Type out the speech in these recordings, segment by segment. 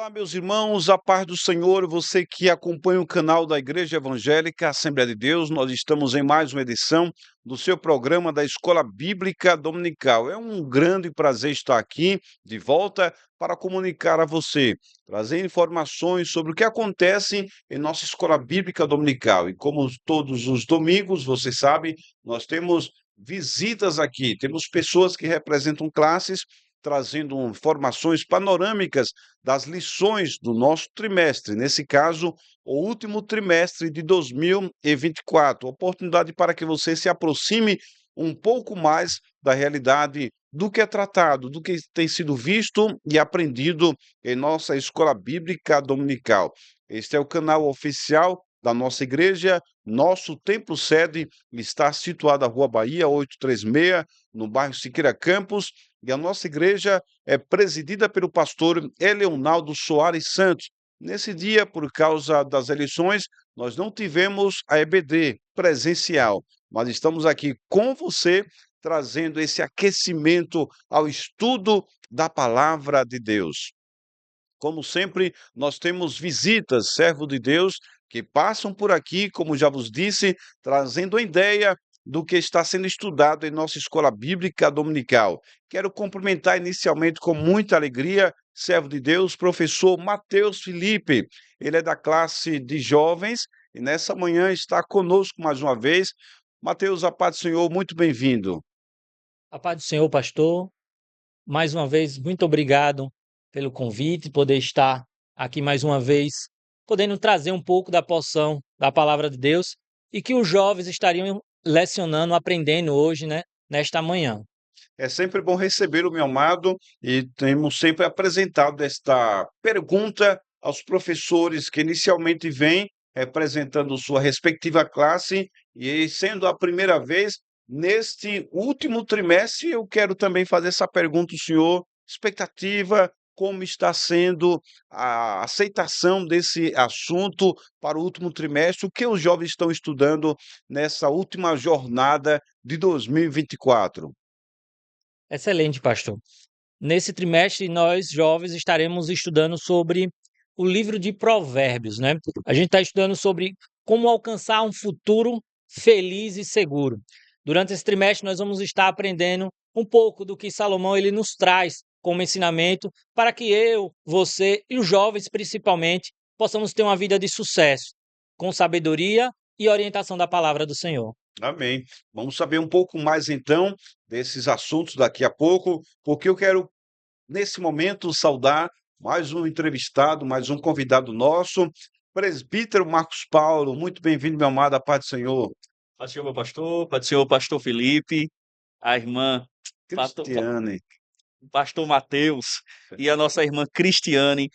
Olá, meus irmãos, a paz do Senhor, você que acompanha o canal da Igreja Evangélica Assembleia de Deus, nós estamos em mais uma edição do seu programa da Escola Bíblica Dominical. É um grande prazer estar aqui de volta para comunicar a você, trazer informações sobre o que acontece em nossa Escola Bíblica Dominical. E como todos os domingos, você sabe, nós temos visitas aqui, temos pessoas que representam classes trazendo informações panorâmicas das lições do nosso trimestre, nesse caso, o último trimestre de 2024. Oportunidade para que você se aproxime um pouco mais da realidade do que é tratado, do que tem sido visto e aprendido em nossa escola bíblica dominical. Este é o canal oficial da nossa igreja. Nosso templo sede está situado na Rua Bahia 836, no bairro Siqueira Campos, e a nossa igreja é presidida pelo pastor Eleonaldo Soares Santos. Nesse dia, por causa das eleições, nós não tivemos a EBD presencial, mas estamos aqui com você, trazendo esse aquecimento ao estudo da palavra de Deus. Como sempre, nós temos visitas, servo de Deus, que passam por aqui, como já vos disse, trazendo a ideia do que está sendo estudado em nossa escola bíblica dominical. Quero cumprimentar inicialmente com muita alegria, servo de Deus, professor Mateus Felipe. Ele é da classe de jovens e nessa manhã está conosco mais uma vez. Mateus, a paz do Senhor, muito bem-vindo. A paz do Senhor, pastor. Mais uma vez, muito obrigado pelo convite, poder estar aqui mais uma vez, podendo trazer um pouco da porção da palavra de Deus e que os jovens estariam lecionando, aprendendo hoje, né, nesta manhã. É sempre bom recebê-lo, meu amado, e temos sempre apresentado esta pergunta aos professores que inicialmente vêm representando sua respectiva classe, e sendo a primeira vez, neste último trimestre, eu quero também fazer essa pergunta ao senhor, expectativa, como está sendo a aceitação desse assunto para o último trimestre, o que os jovens estão estudando nessa última jornada de 2024? Excelente, pastor. Nesse trimestre, nós jovens estaremos estudando sobre o livro de Provérbios, né? A gente está estudando sobre como alcançar um futuro feliz e seguro. Durante esse trimestre, nós vamos estar aprendendo um pouco do que Salomão ele nos traz como ensinamento para que eu, você e os jovens, principalmente, possamos ter uma vida de sucesso, com sabedoria e orientação da palavra do Senhor. Amém. Vamos saber um pouco mais então desses assuntos daqui a pouco, porque eu quero, nesse momento, saudar mais um entrevistado, mais um convidado nosso, presbítero Marcos Paulo. Muito bem-vindo, meu amado, a paz do Senhor. Paz do Senhor, meu pastor. Paz do Senhor, pastor Felipe, a irmã Cristiane. pastor Mateus e a nossa irmã Cristiane.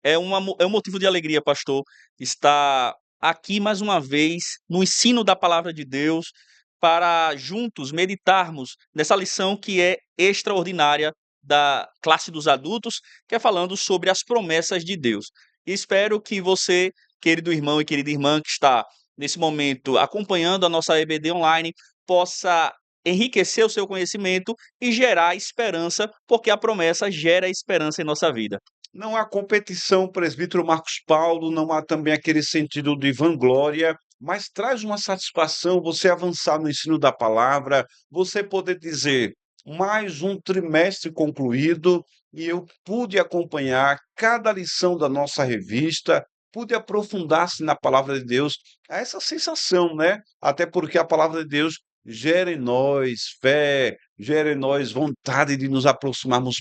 É um motivo de alegria, pastor, estar aqui mais uma vez no ensino da palavra de Deus para juntos meditarmos nessa lição que é extraordinária da classe dos adultos, que é falando sobre as promessas de Deus. E espero que você, querido irmão e querida irmã que está nesse momento acompanhando a nossa EBD online, possa enriquecer o seu conhecimento e gerar esperança, porque a promessa gera esperança em nossa vida. Não há competição, presbítero Marcos Paulo, não há também aquele sentido de vanglória, mas traz uma satisfação você avançar no ensino da palavra, você poder dizer, mais um trimestre concluído e eu pude acompanhar cada lição da nossa revista, pude aprofundar-se na palavra de Deus. Há essa sensação, né? Até porque a palavra de Deus gera em nós fé, gera em nós vontade de nos aproximarmos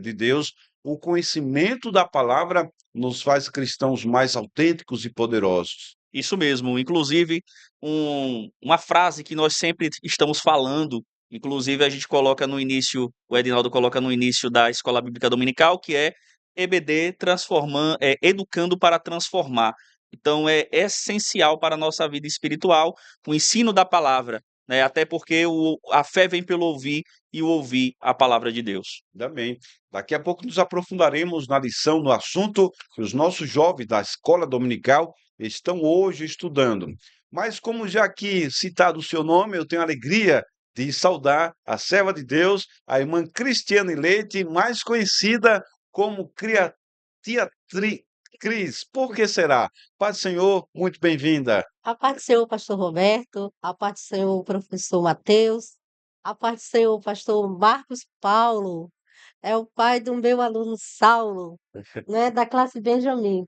de Deus. O conhecimento da palavra nos faz cristãos mais autênticos e poderosos. Isso mesmo, inclusive uma frase que nós sempre estamos falando, inclusive a gente coloca no início, o Edinaldo coloca no início da Escola Bíblica Dominical, que é EBD transformando, educando para transformar. Então é essencial para a nossa vida espiritual o ensino da palavra, né? Até porque a fé vem pelo ouvir e o ouvir a palavra de Deus. Também. Daqui a pouco nos aprofundaremos na lição, no assunto que os nossos jovens da escola dominical estão hoje estudando. Mas como já aqui citado o seu nome, eu tenho a alegria de saudar a serva de Deus, a irmã Cristiane Leite, mais conhecida como tia Cris. Por que será? Paz do Senhor, muito bem-vinda. A paz do Senhor, pastor Roberto, a paz do Senhor, professor Mateus, a paz do Senhor, pastor Marcos Paulo, é o pai do meu aluno Saulo, né, da classe Benjamin,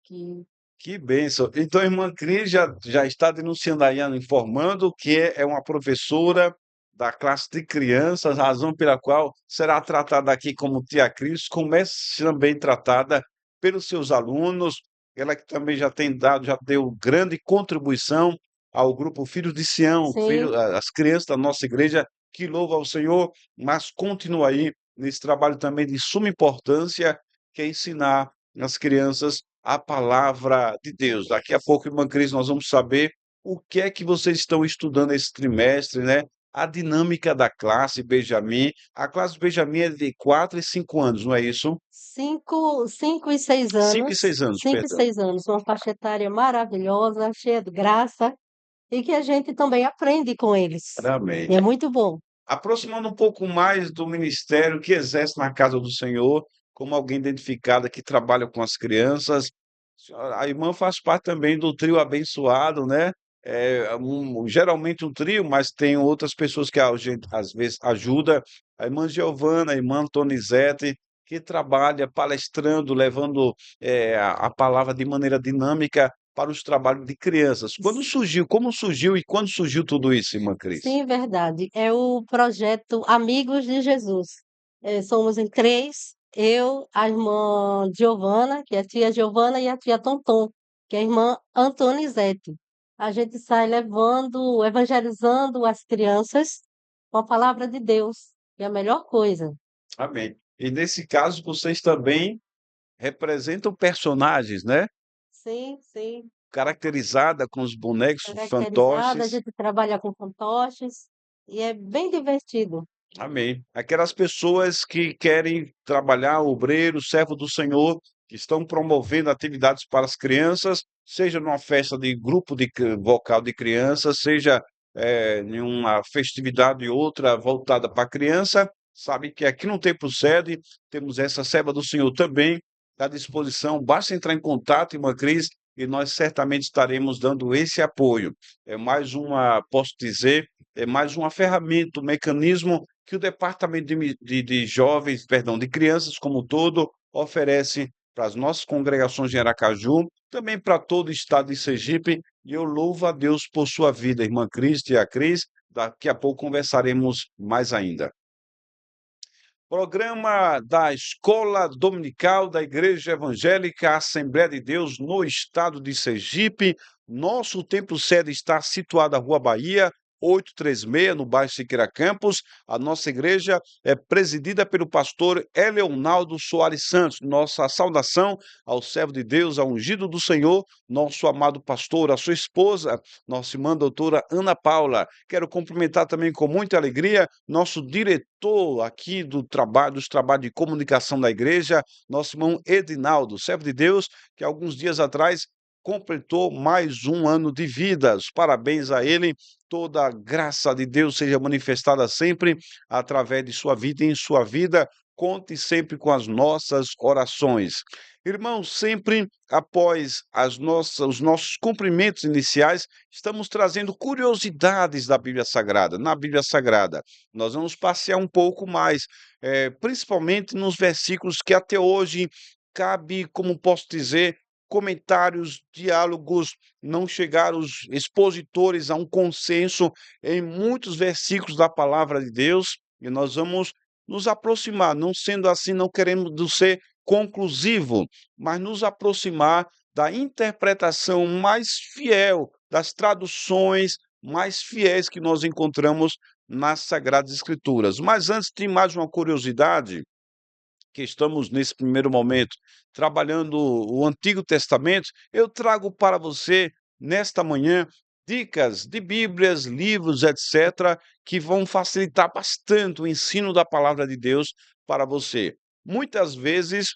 que Que bênção. Então, a irmã Cris já está denunciando aí, informando que é uma professora da classe de crianças, razão pela qual será tratada aqui como tia Cris, como é também tratada pelos seus alunos. Ela que também já tem dado, já deu grande contribuição ao grupo Filhos de Sião, sim, as crianças da nossa igreja que louvam ao Senhor, mas continua aí nesse trabalho também de suma importância, que é ensinar as crianças a palavra de Deus. Daqui a pouco, irmã Cris, nós vamos saber o que é que vocês estão estudando esse trimestre, né? A dinâmica da classe Benjamin. A classe Benjamin é de 4 e 5 anos, não é isso? 5 e 6 5 e anos, 6 anos, perdão. 5 e 6 anos, uma faixa etária maravilhosa, cheia de graça, e que a gente também aprende com eles. Amém. E é muito bom. Aproximando um pouco mais do ministério que exerce na casa do Senhor, como alguém identificada que trabalha com as crianças. A irmã faz parte também do trio abençoado, né? Geralmente um trio, mas tem outras pessoas que a gente às vezes ajuda. A irmã Giovana, a irmã Tonizete, que trabalha palestrando, levando a palavra de maneira dinâmica para os trabalhos de crianças. Quando surgiu, como surgiu e quando surgiu tudo isso, irmã Cris? Sim, verdade. É o projeto Amigos de Jesus. Somos em três, eu, a irmã Giovana, que é a tia Giovana, e a tia Tonton, que é a irmã Antonizete. A gente sai levando, evangelizando as crianças com a palavra de Deus, que é a melhor coisa. Amém. E nesse caso, vocês também representam personagens, né? Sim, sim. Caracterizada com os bonecos, os Caracterizada, a fantoches. gente trabalha com fantoches e é bem divertido. Amém. Aquelas pessoas que querem trabalhar, obreiro, servo do Senhor, que estão promovendo atividades para as crianças, seja numa festa de grupo vocal de crianças, seja em uma festividade ou outra voltada para a criança, sabe que aqui no Templo Sede temos essa serva do Senhor também à disposição. Basta entrar em contato, irmã Cris, e nós certamente estaremos dando esse apoio. É mais uma, posso dizer, é mais uma ferramenta, um mecanismo que o Departamento de Jovens, perdão, de Crianças como um todo, oferece para as nossas congregações em Aracaju, também para todo o estado de Sergipe, e eu louvo a Deus por sua vida, irmã Cris e a Cris. Daqui a pouco conversaremos mais ainda. Programa da Escola Dominical da Igreja Evangélica Assembleia de Deus no estado de Sergipe. Nosso templo sede está situado na Rua Bahia, 836, no bairro Siqueira Campos. A nossa igreja é presidida pelo pastor Eleonaldo Soares Santos. Nossa saudação ao servo de Deus, ao ungido do Senhor, nosso amado pastor, a sua esposa, nossa irmã doutora Ana Paula. Quero cumprimentar também com muita alegria nosso diretor aqui dos trabalhos de comunicação da igreja, nosso irmão Edinaldo, servo de Deus, que alguns dias atrás completou mais um ano de vida. Os parabéns a ele. Toda a graça de Deus seja manifestada sempre através de sua vida e em sua vida. Conte sempre com as nossas orações. Irmãos, sempre após os nossos cumprimentos iniciais, estamos trazendo curiosidades da Bíblia Sagrada. Na Bíblia Sagrada, nós vamos passear um pouco mais, principalmente nos versículos que até hoje cabe, como posso dizer, comentários, diálogos, não chegaram os expositores a um consenso em muitos versículos da palavra de Deus, e nós vamos nos aproximar, não sendo assim, não queremos ser conclusivo, mas nos aproximar da interpretação mais fiel, das traduções mais fiéis que nós encontramos nas Sagradas Escrituras. Mas antes de mais uma curiosidade, que estamos nesse primeiro momento trabalhando o Antigo Testamento, eu trago para você, nesta manhã, dicas de Bíblias, livros, etc., que vão facilitar bastante o ensino da palavra de Deus para você. Muitas vezes,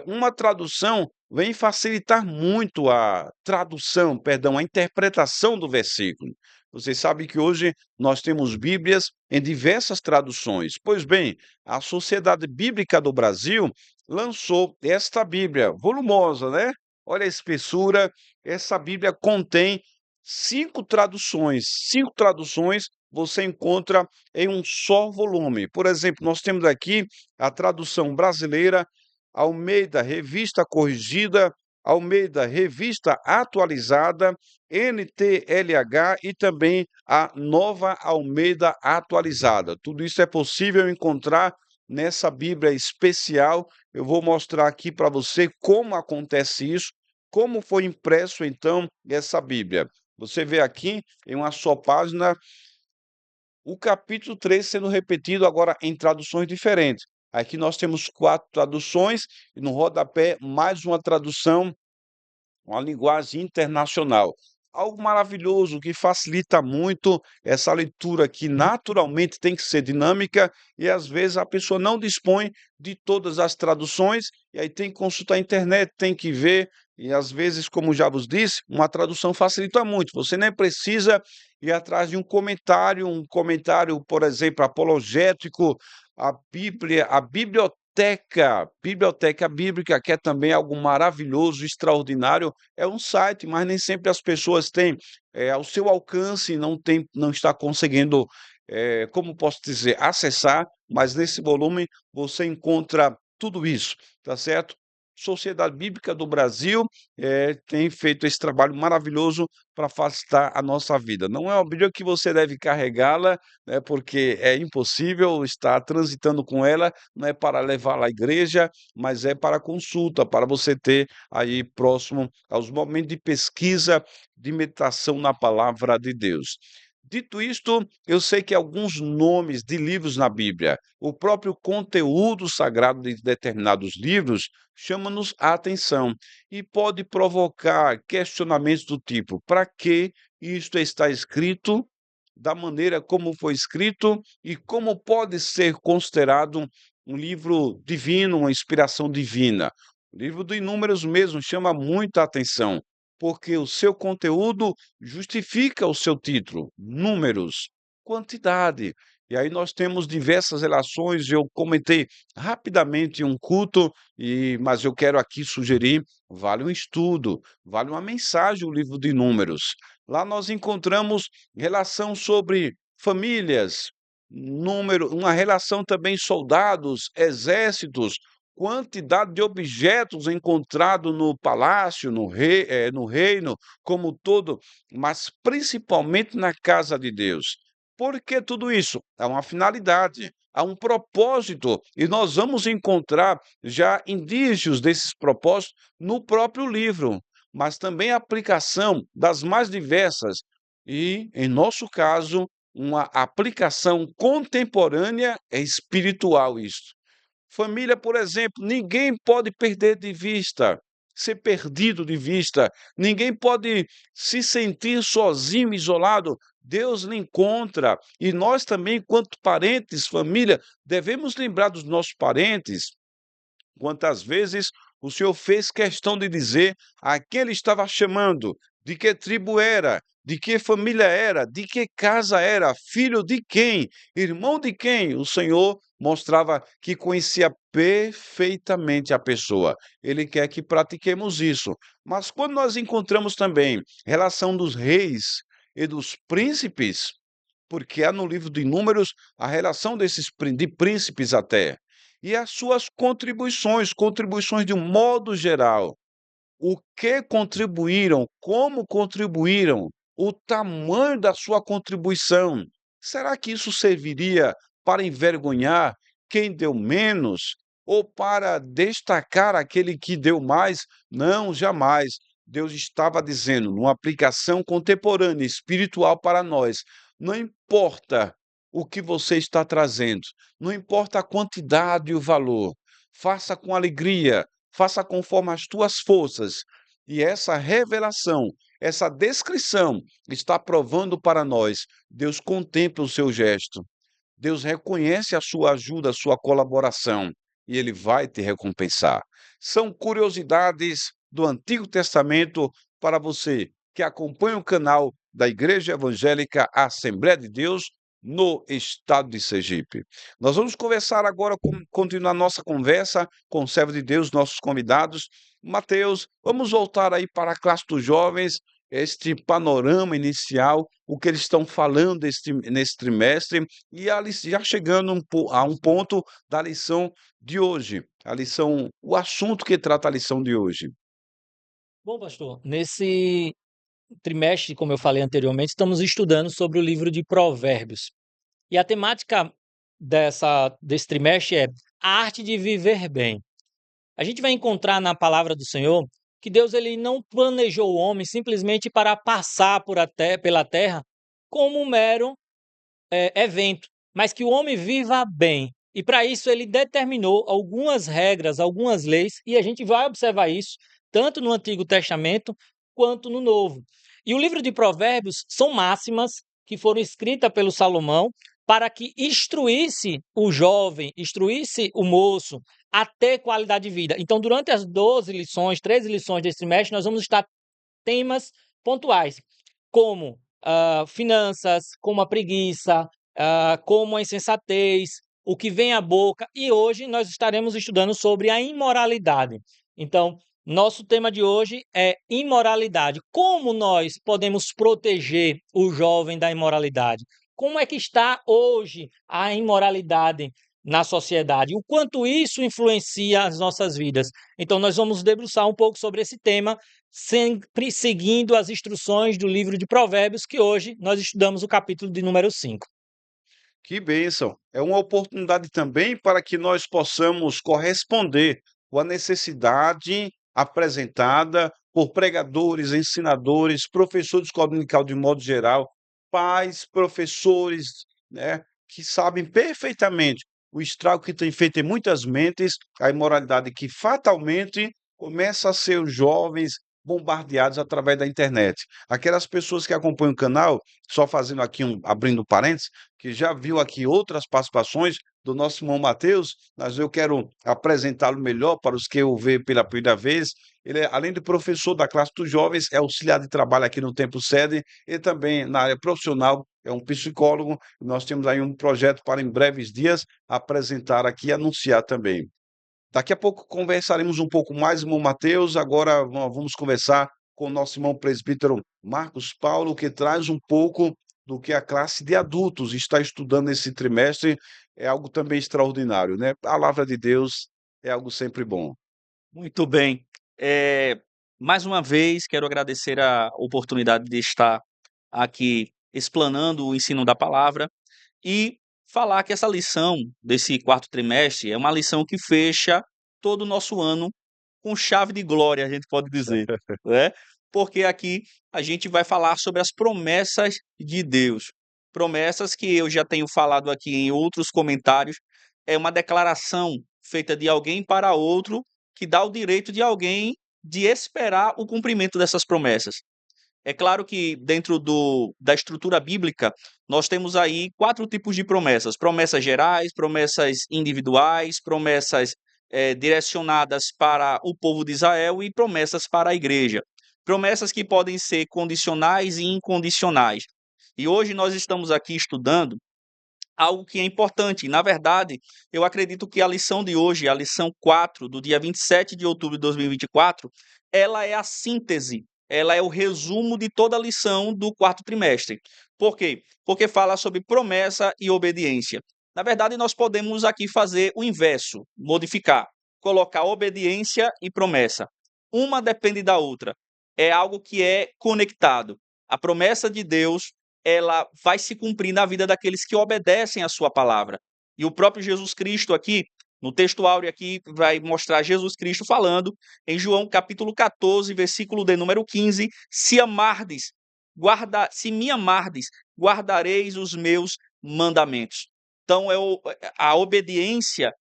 uma tradução vem facilitar muito a tradução, perdão, a interpretação do versículo. Você sabe que hoje nós temos Bíblias em diversas traduções. Pois bem, a Sociedade Bíblica do Brasil lançou esta Bíblia, volumosa, né? Olha a espessura, essa Bíblia contém 5 traduções você encontra em um só volume. Por exemplo, nós temos aqui a tradução brasileira, Almeida Revista Corrigida, Almeida Revista Atualizada, NTLH e também a Nova Almeida Atualizada. Tudo isso é possível encontrar nessa Bíblia especial. Eu vou mostrar aqui para você como acontece isso, como foi impresso então essa Bíblia. Você vê aqui em uma só página o capítulo 3 sendo repetido agora em traduções diferentes. Aqui nós temos 4 traduções e no rodapé mais uma tradução, uma linguagem internacional. Algo maravilhoso que facilita muito essa leitura que naturalmente tem que ser dinâmica e às vezes a pessoa não dispõe de todas as traduções e aí tem que consultar a internet, tem que ver e às vezes, como já vos disse, uma tradução facilita muito. Você nem precisa ir atrás de um comentário, por exemplo, apologético, a Bíblia, a biblioteca bíblica, que é também algo maravilhoso, extraordinário, é um site, mas nem sempre as pessoas têm ao seu alcance, não está conseguindo, como posso dizer, acessar, mas nesse volume você encontra tudo isso, tá certo? Sociedade Bíblica do Brasil tem feito esse trabalho maravilhoso para facilitar a nossa vida. Não é uma Bíblia que você deve carregá-la, né, porque é impossível estar transitando com ela, não é para levá-la à igreja, mas é para consulta, para você ter aí próximo aos momentos de pesquisa, de meditação na palavra de Deus. Dito isto, eu sei que alguns nomes de livros na Bíblia, o próprio conteúdo sagrado de determinados livros, chama-nos a atenção e pode provocar questionamentos do tipo: para que isto está escrito, da maneira como foi escrito e como pode ser considerado um livro divino, uma inspiração divina? O livro de Números mesmo chama muita atenção, porque o seu conteúdo justifica o seu título, números, quantidade. E aí nós temos diversas relações, eu comentei rapidamente em um culto, mas eu quero aqui sugerir, vale um estudo, vale uma mensagem o livro de Números. Lá nós encontramos relação sobre famílias, número, uma relação também soldados, exércitos, quantidade de objetos encontrados no palácio, no reino como todo, mas principalmente na casa de Deus. Por que tudo isso? Há uma finalidade, há um propósito, e nós vamos encontrar já indícios desses propósitos no próprio livro, mas também a aplicação das mais diversas e, em nosso caso, uma aplicação contemporânea é espiritual isto. Família, por exemplo, ninguém pode perder de vista, ser perdido de vista, ninguém pode se sentir sozinho, isolado. Deus lhe encontra. E nós também, enquanto parentes, família, devemos lembrar dos nossos parentes. Quantas vezes o Senhor fez questão de dizer a quem ele estava chamando, de que tribo era, de que família era, de que casa era, filho de quem, irmão de quem? O Senhor mostrava que conhecia perfeitamente a pessoa. Ele quer que pratiquemos isso. Mas quando nós encontramos também relação dos reis e dos príncipes, porque há no livro de Números a relação de príncipes até, e as suas contribuições de um modo geral. O que contribuíram, como contribuíram, o tamanho da sua contribuição. Será que isso serviria para envergonhar quem deu menos ou para destacar aquele que deu mais? Não, jamais. Deus estava dizendo, numa aplicação contemporânea, espiritual para nós, não importa o que você está trazendo, não importa a quantidade e o valor, faça com alegria, faça conforme as tuas forças. E essa revelação, essa descrição está provando para nós, Deus contempla o seu gesto, Deus reconhece a sua ajuda, a sua colaboração, e Ele vai te recompensar. São curiosidades do Antigo Testamento para você que acompanha o canal da Igreja Evangélica Assembleia de Deus, no estado de Sergipe. Nós vamos conversar agora, continuar nossa conversa com o servo de Deus, nossos convidados. Mateus, vamos voltar aí para a classe dos jovens, este panorama inicial, o que eles estão falando nesse trimestre, e já chegando a um ponto da lição de hoje, o assunto que trata a lição de hoje. Bom, pastor, nesse trimestre, como eu falei anteriormente, estamos estudando sobre o livro de Provérbios. E a temática desse trimestre é a arte de viver bem. A gente vai encontrar na palavra do Senhor que Deus ele não planejou o homem simplesmente para passar pela terra como um mero evento, mas que o homem viva bem. E para isso ele determinou algumas regras, algumas leis, e a gente vai observar isso tanto no Antigo Testamento quanto no Novo. E o livro de Provérbios são máximas que foram escritas pelo Salomão para que instruísse o jovem, instruísse o moço a ter qualidade de vida. Então, durante as 13 lições desse trimestre, nós vamos estar temas pontuais, como finanças, como a preguiça, como a insensatez, o que vem à boca, e hoje nós estaremos estudando sobre a imoralidade. Então, nosso tema de hoje é imoralidade. Como nós podemos proteger o jovem da imoralidade? Como é que está hoje a imoralidade na sociedade? O quanto isso influencia as nossas vidas? Então, nós vamos debruçar um pouco sobre esse tema, sempre seguindo as instruções do livro de Provérbios, que hoje nós estudamos o capítulo de número 5. Que bênção! É uma oportunidade também para que nós possamos corresponder com a necessidade apresentada por pregadores, ensinadores, professores de escola dominical de modo geral, pais, professores, né, que sabem perfeitamente o estrago que tem feito em muitas mentes, a imoralidade que fatalmente começa a ser os jovens bombardeados através da internet. Aquelas pessoas que acompanham o canal, só fazendo aqui abrindo parênteses, que já viu aqui outras participações do nosso irmão Mateus, mas eu quero apresentá-lo melhor para os que o vê pela primeira vez. Ele, além de professor da classe dos jovens, é auxiliar de trabalho aqui no Templo Sede e também na área profissional, é um psicólogo. Nós temos aí um projeto para, em breves dias, apresentar aqui e anunciar também. Daqui a pouco conversaremos um pouco mais, irmão Mateus. Agora vamos conversar com o nosso irmão presbítero Marcos Paulo, que traz um pouco do que a classe de adultos está estudando nesse trimestre. É algo também extraordinário, né? A palavra de Deus é algo sempre bom. Muito bem. Mais uma vez, quero agradecer a oportunidade de estar aqui explanando o ensino da palavra e falar que essa lição desse quarto trimestre é uma lição que fecha todo o nosso ano com chave de glória, a gente pode dizer, né? Porque aqui a gente vai falar sobre as promessas de Deus. Promessas que eu já tenho falado aqui em outros comentários, é uma declaração feita de alguém para outro que dá o direito de alguém de esperar o cumprimento dessas promessas. É claro que dentro da estrutura bíblica, nós temos aí 4 tipos de promessas: promessas gerais, promessas individuais, promessas direcionadas para o povo de Israel e promessas para a igreja. Promessas que podem ser condicionais e incondicionais. E hoje nós estamos aqui estudando algo que é importante. Na verdade, eu acredito que a lição de hoje, a lição 4, do dia 27 de outubro de 2024, ela é a síntese, ela é o resumo de toda a lição do quarto trimestre. Por quê? Porque fala sobre promessa e obediência. Na verdade, nós podemos aqui fazer o inverso, modificar, colocar obediência e promessa. Uma depende da outra. É algo que é conectado. A promessa de Deus ela vai se cumprir na vida daqueles que obedecem a sua palavra. E o próprio Jesus Cristo aqui, no texto áureo aqui, vai mostrar Jesus Cristo falando em João capítulo 14, versículo de número 15, se me amardes, guardareis os meus mandamentos. Então, a obediência,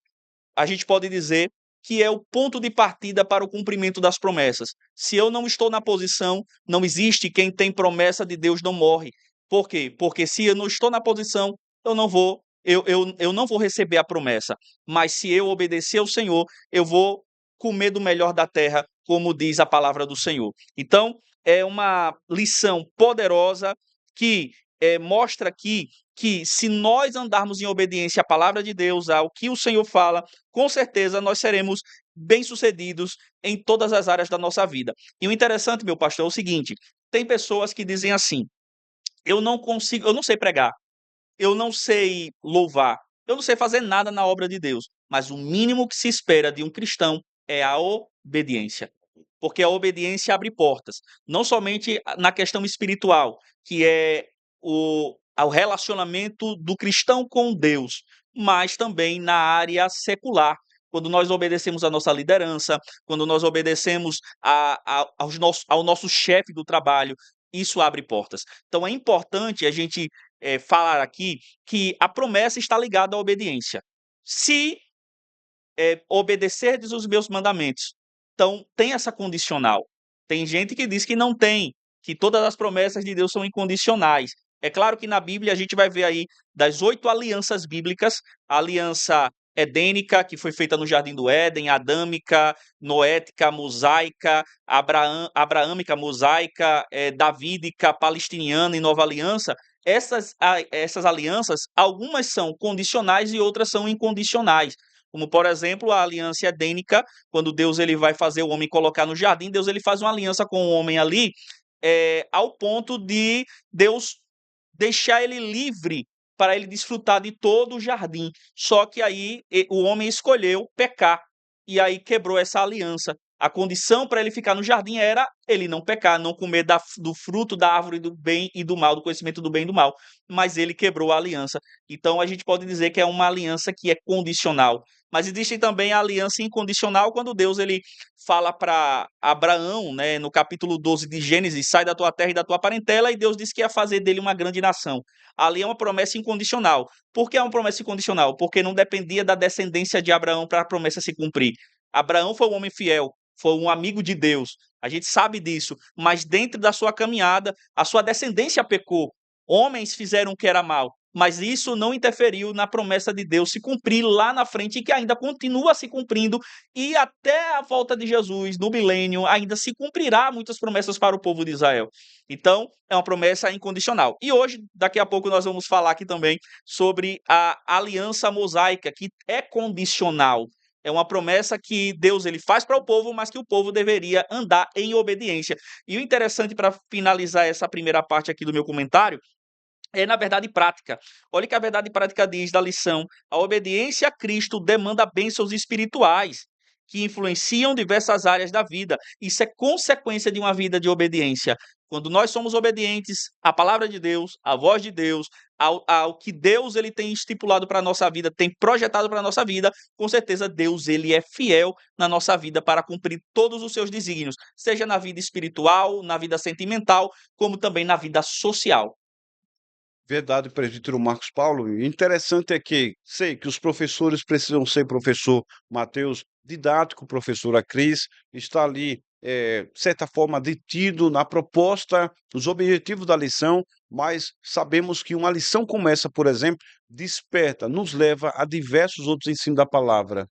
a gente pode dizer que é o ponto de partida para o cumprimento das promessas. Se eu não estou na posição, não existe quem tem promessa de Deus não morre. Por quê? Porque se eu não estou na posição, eu não vou receber a promessa. Mas se eu obedecer ao Senhor, eu vou comer do melhor da terra, como diz a palavra do Senhor. Então, é uma lição poderosa que mostra aqui que se nós andarmos em obediência à palavra de Deus, ao que o Senhor fala, com certeza nós seremos bem-sucedidos em todas as áreas da nossa vida. E o interessante, meu pastor, é o seguinte: tem pessoas que dizem assim: eu não consigo, eu não sei pregar, eu não sei louvar, eu não sei fazer nada na obra de Deus, mas o mínimo que se espera de um cristão é a obediência. Porque a obediência abre portas, não somente na questão espiritual, que é o relacionamento do cristão com Deus, mas também na área secular. Quando nós obedecemos a nossa liderança, quando nós obedecemos ao nosso chefe do trabalho, isso abre portas. Então é importante a gente falar aqui que a promessa está ligada à obediência. Se obedecerdes os meus mandamentos. Então, tem essa condicional. Tem gente que diz que não tem, que todas as promessas de Deus são incondicionais. É claro que na Bíblia a gente vai ver aí das 8 alianças bíblicas, a aliança edênica, que foi feita no Jardim do Éden, adâmica, noética, mosaica, abraâmica, mosaica, davídica, palestiniana e nova aliança. Essas alianças, algumas são condicionais e outras são incondicionais. Como, por exemplo, a aliança edênica, quando Deus ele vai fazer o homem colocar no jardim, Deus ele faz uma aliança com o homem ali, ao ponto de Deus deixar ele livre para ele desfrutar de todo o jardim. Só que aí o homem escolheu pecar e aí quebrou essa aliança. A condição para ele ficar no jardim era ele não pecar, não comer do fruto da árvore do bem e do mal, do conhecimento do bem e do mal. Mas ele quebrou a aliança. Então a gente pode dizer que é uma aliança que é condicional. Mas existe também a aliança incondicional quando Deus ele fala para Abraão, né, no capítulo 12 de Gênesis, sai da tua terra e da tua parentela, e Deus disse que ia fazer dele uma grande nação. Ali é uma promessa incondicional. Por que é uma promessa incondicional? Porque não dependia da descendência de Abraão para a promessa se cumprir. Abraão foi um homem fiel, foi um amigo de Deus. A gente sabe disso, mas dentro da sua caminhada, a sua descendência pecou. Homens fizeram o que era mal, mas isso não interferiu na promessa de Deus se cumprir lá na frente e que ainda continua se cumprindo, e até a volta de Jesus, no milênio, ainda se cumprirá muitas promessas para o povo de Israel. Então, é uma promessa incondicional. E hoje, daqui a pouco, nós vamos falar aqui também sobre a aliança mosaica, que é condicional. É uma promessa que Deus ele faz para o povo, mas que o povo deveria andar em obediência. E o interessante para finalizar essa primeira parte aqui do meu comentário é na verdade prática. Olha o que a verdade prática diz da lição. A obediência a Cristo demanda bênçãos espirituais que influenciam diversas áreas da vida. Isso é consequência de uma vida de obediência. Quando nós somos obedientes à palavra de Deus, à voz de Deus, ao que Deus ele tem estipulado para a nossa vida, tem projetado para a nossa vida, com certeza Deus ele é fiel na nossa vida para cumprir todos os seus desígnios, seja na vida espiritual, na vida sentimental, como também na vida social. Verdade, presbítero Marcos Paulo. E interessante é que sei que os professores precisam ser professor Mateus didático, professora Cris, está ali, de certa forma, detido na proposta, os objetivos da lição, mas sabemos que uma lição começa, por exemplo, desperta, nos leva a diversos outros ensinos da palavra,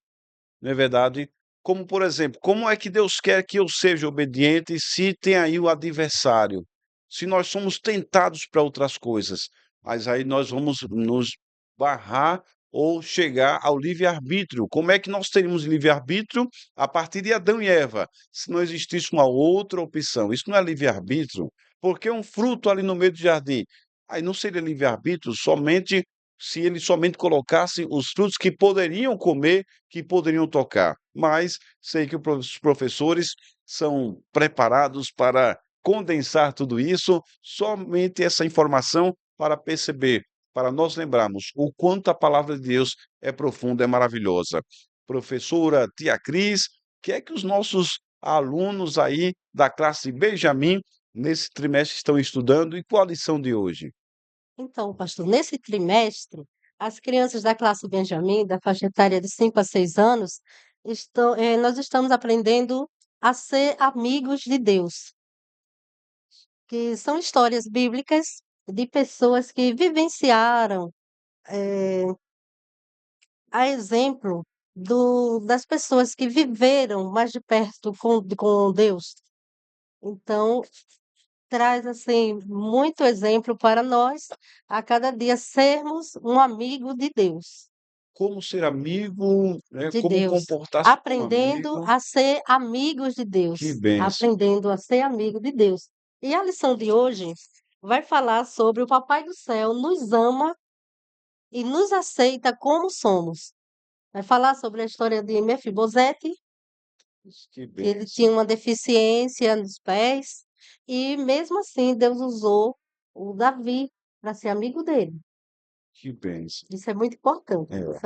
não é verdade? Como, por exemplo, como é que Deus quer que eu seja obediente se tem aí o adversário? Se nós somos tentados para outras coisas, mas aí nós vamos nos barrar ou chegar ao livre-arbítrio. Como é que nós teríamos livre-arbítrio a partir de Adão e Eva, se não existisse uma outra opção? Isso não é livre-arbítrio, porque um fruto ali no meio do jardim, aí não seria livre-arbítrio somente se eles somente colocassem os frutos que poderiam comer, que poderiam tocar. Mas sei que os professores são preparados para condensar tudo isso, somente essa informação para perceber, para nós lembrarmos o quanto a palavra de Deus é profunda, é maravilhosa. Professora Tia Cris, o que é que os nossos alunos aí da classe Benjamin nesse trimestre estão estudando e qual a lição de hoje? Então, pastor, nesse trimestre, as crianças da classe Benjamin, da faixa etária de 5 a 6 anos, nós estamos aprendendo a ser amigos de Deus, que são histórias bíblicas de pessoas que vivenciaram, eh, a exemplo das pessoas que viveram mais de perto com Deus. Então, traz assim muito exemplo para nós a cada dia sermos um amigo de Deus, Como ser amigo, né, de como Deus, comportar-se como aprendendo amigo. a ser amigos de Que Deus, bênção. aprendendo a ser amigo de Deus. E a lição de hoje vai falar sobre o Papai do Céu nos ama e nos aceita como somos. Vai falar sobre a história de Mefibosete, Que que ele bênção. tinha uma deficiência nos pés, e mesmo assim Deus usou o Davi para ser amigo dele. Que bênção. Isso é muito importante, É.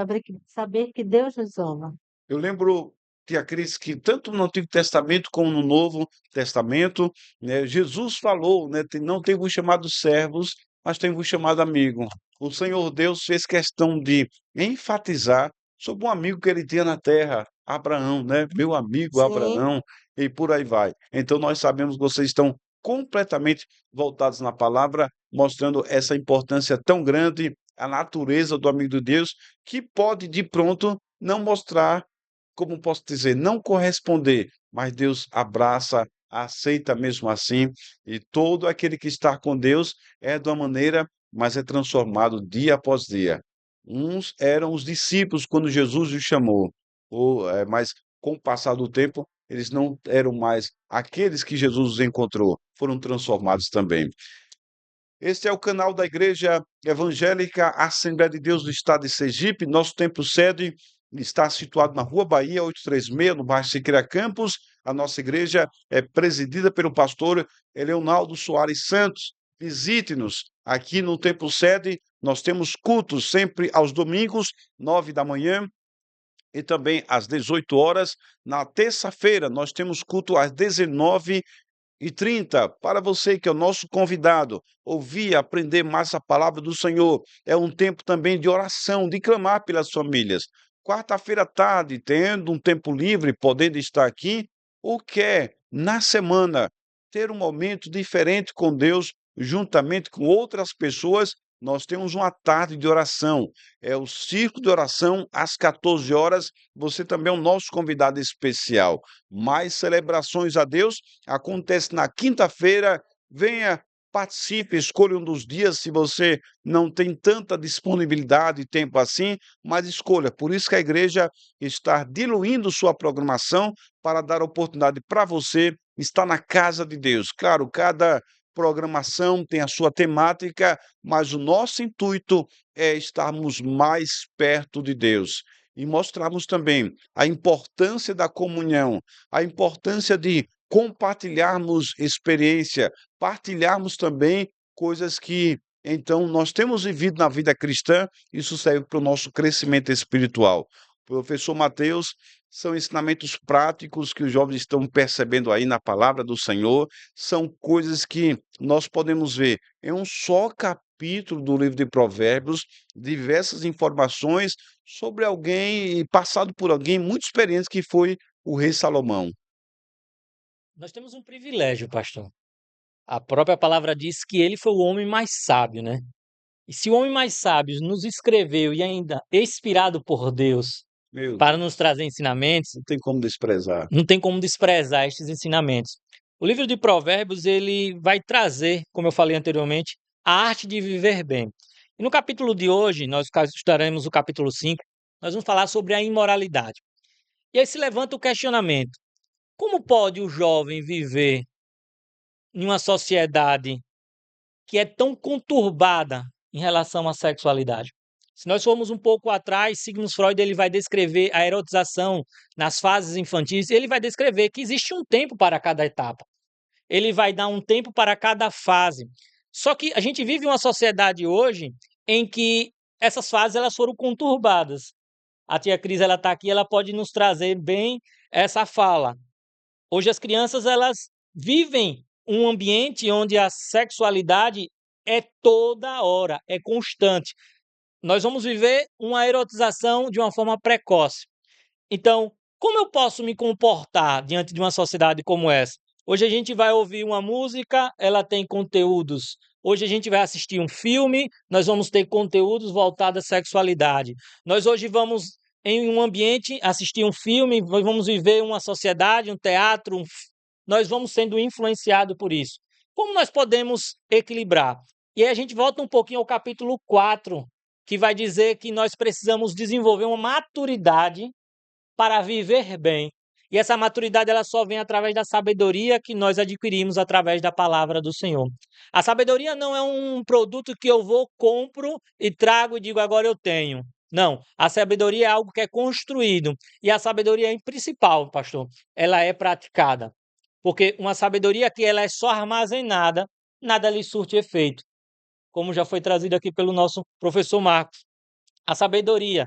saber que Deus nos ama. Eu lembro, tia Cris, que tanto no Antigo Testamento como no Novo Testamento, né, Jesus falou, né, não tem vos chamado servos, mas tem vos chamado amigo. O Senhor Deus fez questão de enfatizar sobre um amigo que ele tinha na terra, Abraão, né? Meu amigo Sim, Abraão, e por aí vai. Então nós sabemos que vocês estão completamente voltados na palavra, mostrando essa importância tão grande, a natureza do amigo de Deus, que pode de pronto não mostrar, como posso dizer, não corresponder, mas Deus abraça, aceita mesmo assim, e todo aquele que está com Deus é de uma maneira, mas é transformado dia após dia. Uns eram os discípulos quando Jesus os chamou, mas com o passar do tempo, eles não eram mais aqueles que Jesus os encontrou, foram transformados também. Este é o canal da Igreja Evangélica Assembleia de Deus do Estado de Sergipe. Nosso templo sede está situado na Rua Bahia 836, no bairro Siqueira Campos. A nossa igreja é presidida pelo pastor Eleonaldo Soares Santos. Visite-nos aqui no templo sede. Nós temos cultos sempre aos domingos, 9 da manhã, e também às 18 horas. Na terça-feira, nós temos culto às 19h30, para você que é o nosso convidado, ouvir, aprender mais a palavra do Senhor. É um tempo também de oração, de clamar pelas famílias. Quarta-feira à tarde, tendo um tempo livre, podendo estar aqui, ou quer, na semana, ter um momento diferente com Deus, juntamente com outras pessoas, nós temos uma tarde de oração. É o círculo de oração às 14 horas. Você também é o nosso convidado especial. Mais celebrações a Deus acontece na quinta-feira. Venha, participe, escolha um dos dias se você não tem tanta disponibilidade e tempo assim, mas escolha. Por isso que a igreja está diluindo sua programação para dar oportunidade para você estar na casa de Deus. Claro, cada programação tem a sua temática, mas o nosso intuito é estarmos mais perto de Deus e mostrarmos também a importância da comunhão, a importância de compartilharmos experiência, partilharmos também coisas que então nós temos vivido na vida cristã, isso serve para o nosso crescimento espiritual. Professor Mateus, são ensinamentos práticos que os jovens estão percebendo aí na palavra do Senhor, são coisas que nós podemos ver em um só capítulo do livro de Provérbios, diversas informações sobre alguém passado por alguém muito experiente que foi o rei Salomão. Nós temos um privilégio, pastor. A própria palavra diz que ele foi o homem mais sábio, né? E se o homem mais sábio nos escreveu e ainda inspirado por Deus Meu para Deus, nos trazer ensinamentos, não tem como desprezar. não tem como desprezar estes ensinamentos. O livro de Provérbios, ele vai trazer, como eu falei anteriormente, a arte de viver bem. E no capítulo de hoje, nós estudaremos o capítulo 5, nós vamos falar sobre a imoralidade. E aí se levanta o questionamento: como pode o jovem viver em uma sociedade que é tão conturbada em relação à sexualidade? Se nós formos um pouco atrás, Sigmund Freud ele vai descrever a erotização nas fases infantis, e ele vai descrever que existe um tempo para cada etapa. Ele vai dar um tempo para cada fase. Só que a gente vive uma sociedade hoje em que essas fases elas foram conturbadas. A tia Cris ela está aqui, ela pode nos trazer bem essa fala. Hoje as crianças elas vivem um ambiente onde a sexualidade é toda hora, é constante. Nós vamos viver uma erotização de uma forma precoce. Então, como eu posso me comportar diante de uma sociedade como essa? Hoje a gente vai ouvir uma música, ela tem conteúdos. Hoje a gente vai assistir um filme, nós vamos ter conteúdos voltados à sexualidade. Nós hoje vamos em um ambiente, assistir um filme, nós vamos viver uma sociedade, um teatro, nós vamos sendo influenciados por isso. Como nós podemos equilibrar? E aí a gente volta um pouquinho ao capítulo 4, que vai dizer que nós precisamos desenvolver uma maturidade para viver bem. E essa maturidade ela só vem através da sabedoria que nós adquirimos através da palavra do Senhor. A sabedoria não é um produto que eu vou, compro e trago e digo agora eu tenho. Não, a sabedoria é algo que é construído. E a sabedoria principal, pastor, ela é praticada. Porque uma sabedoria que ela é só armazenada, nada lhe surte efeito. Como já foi trazido aqui pelo nosso professor Marcos. A sabedoria,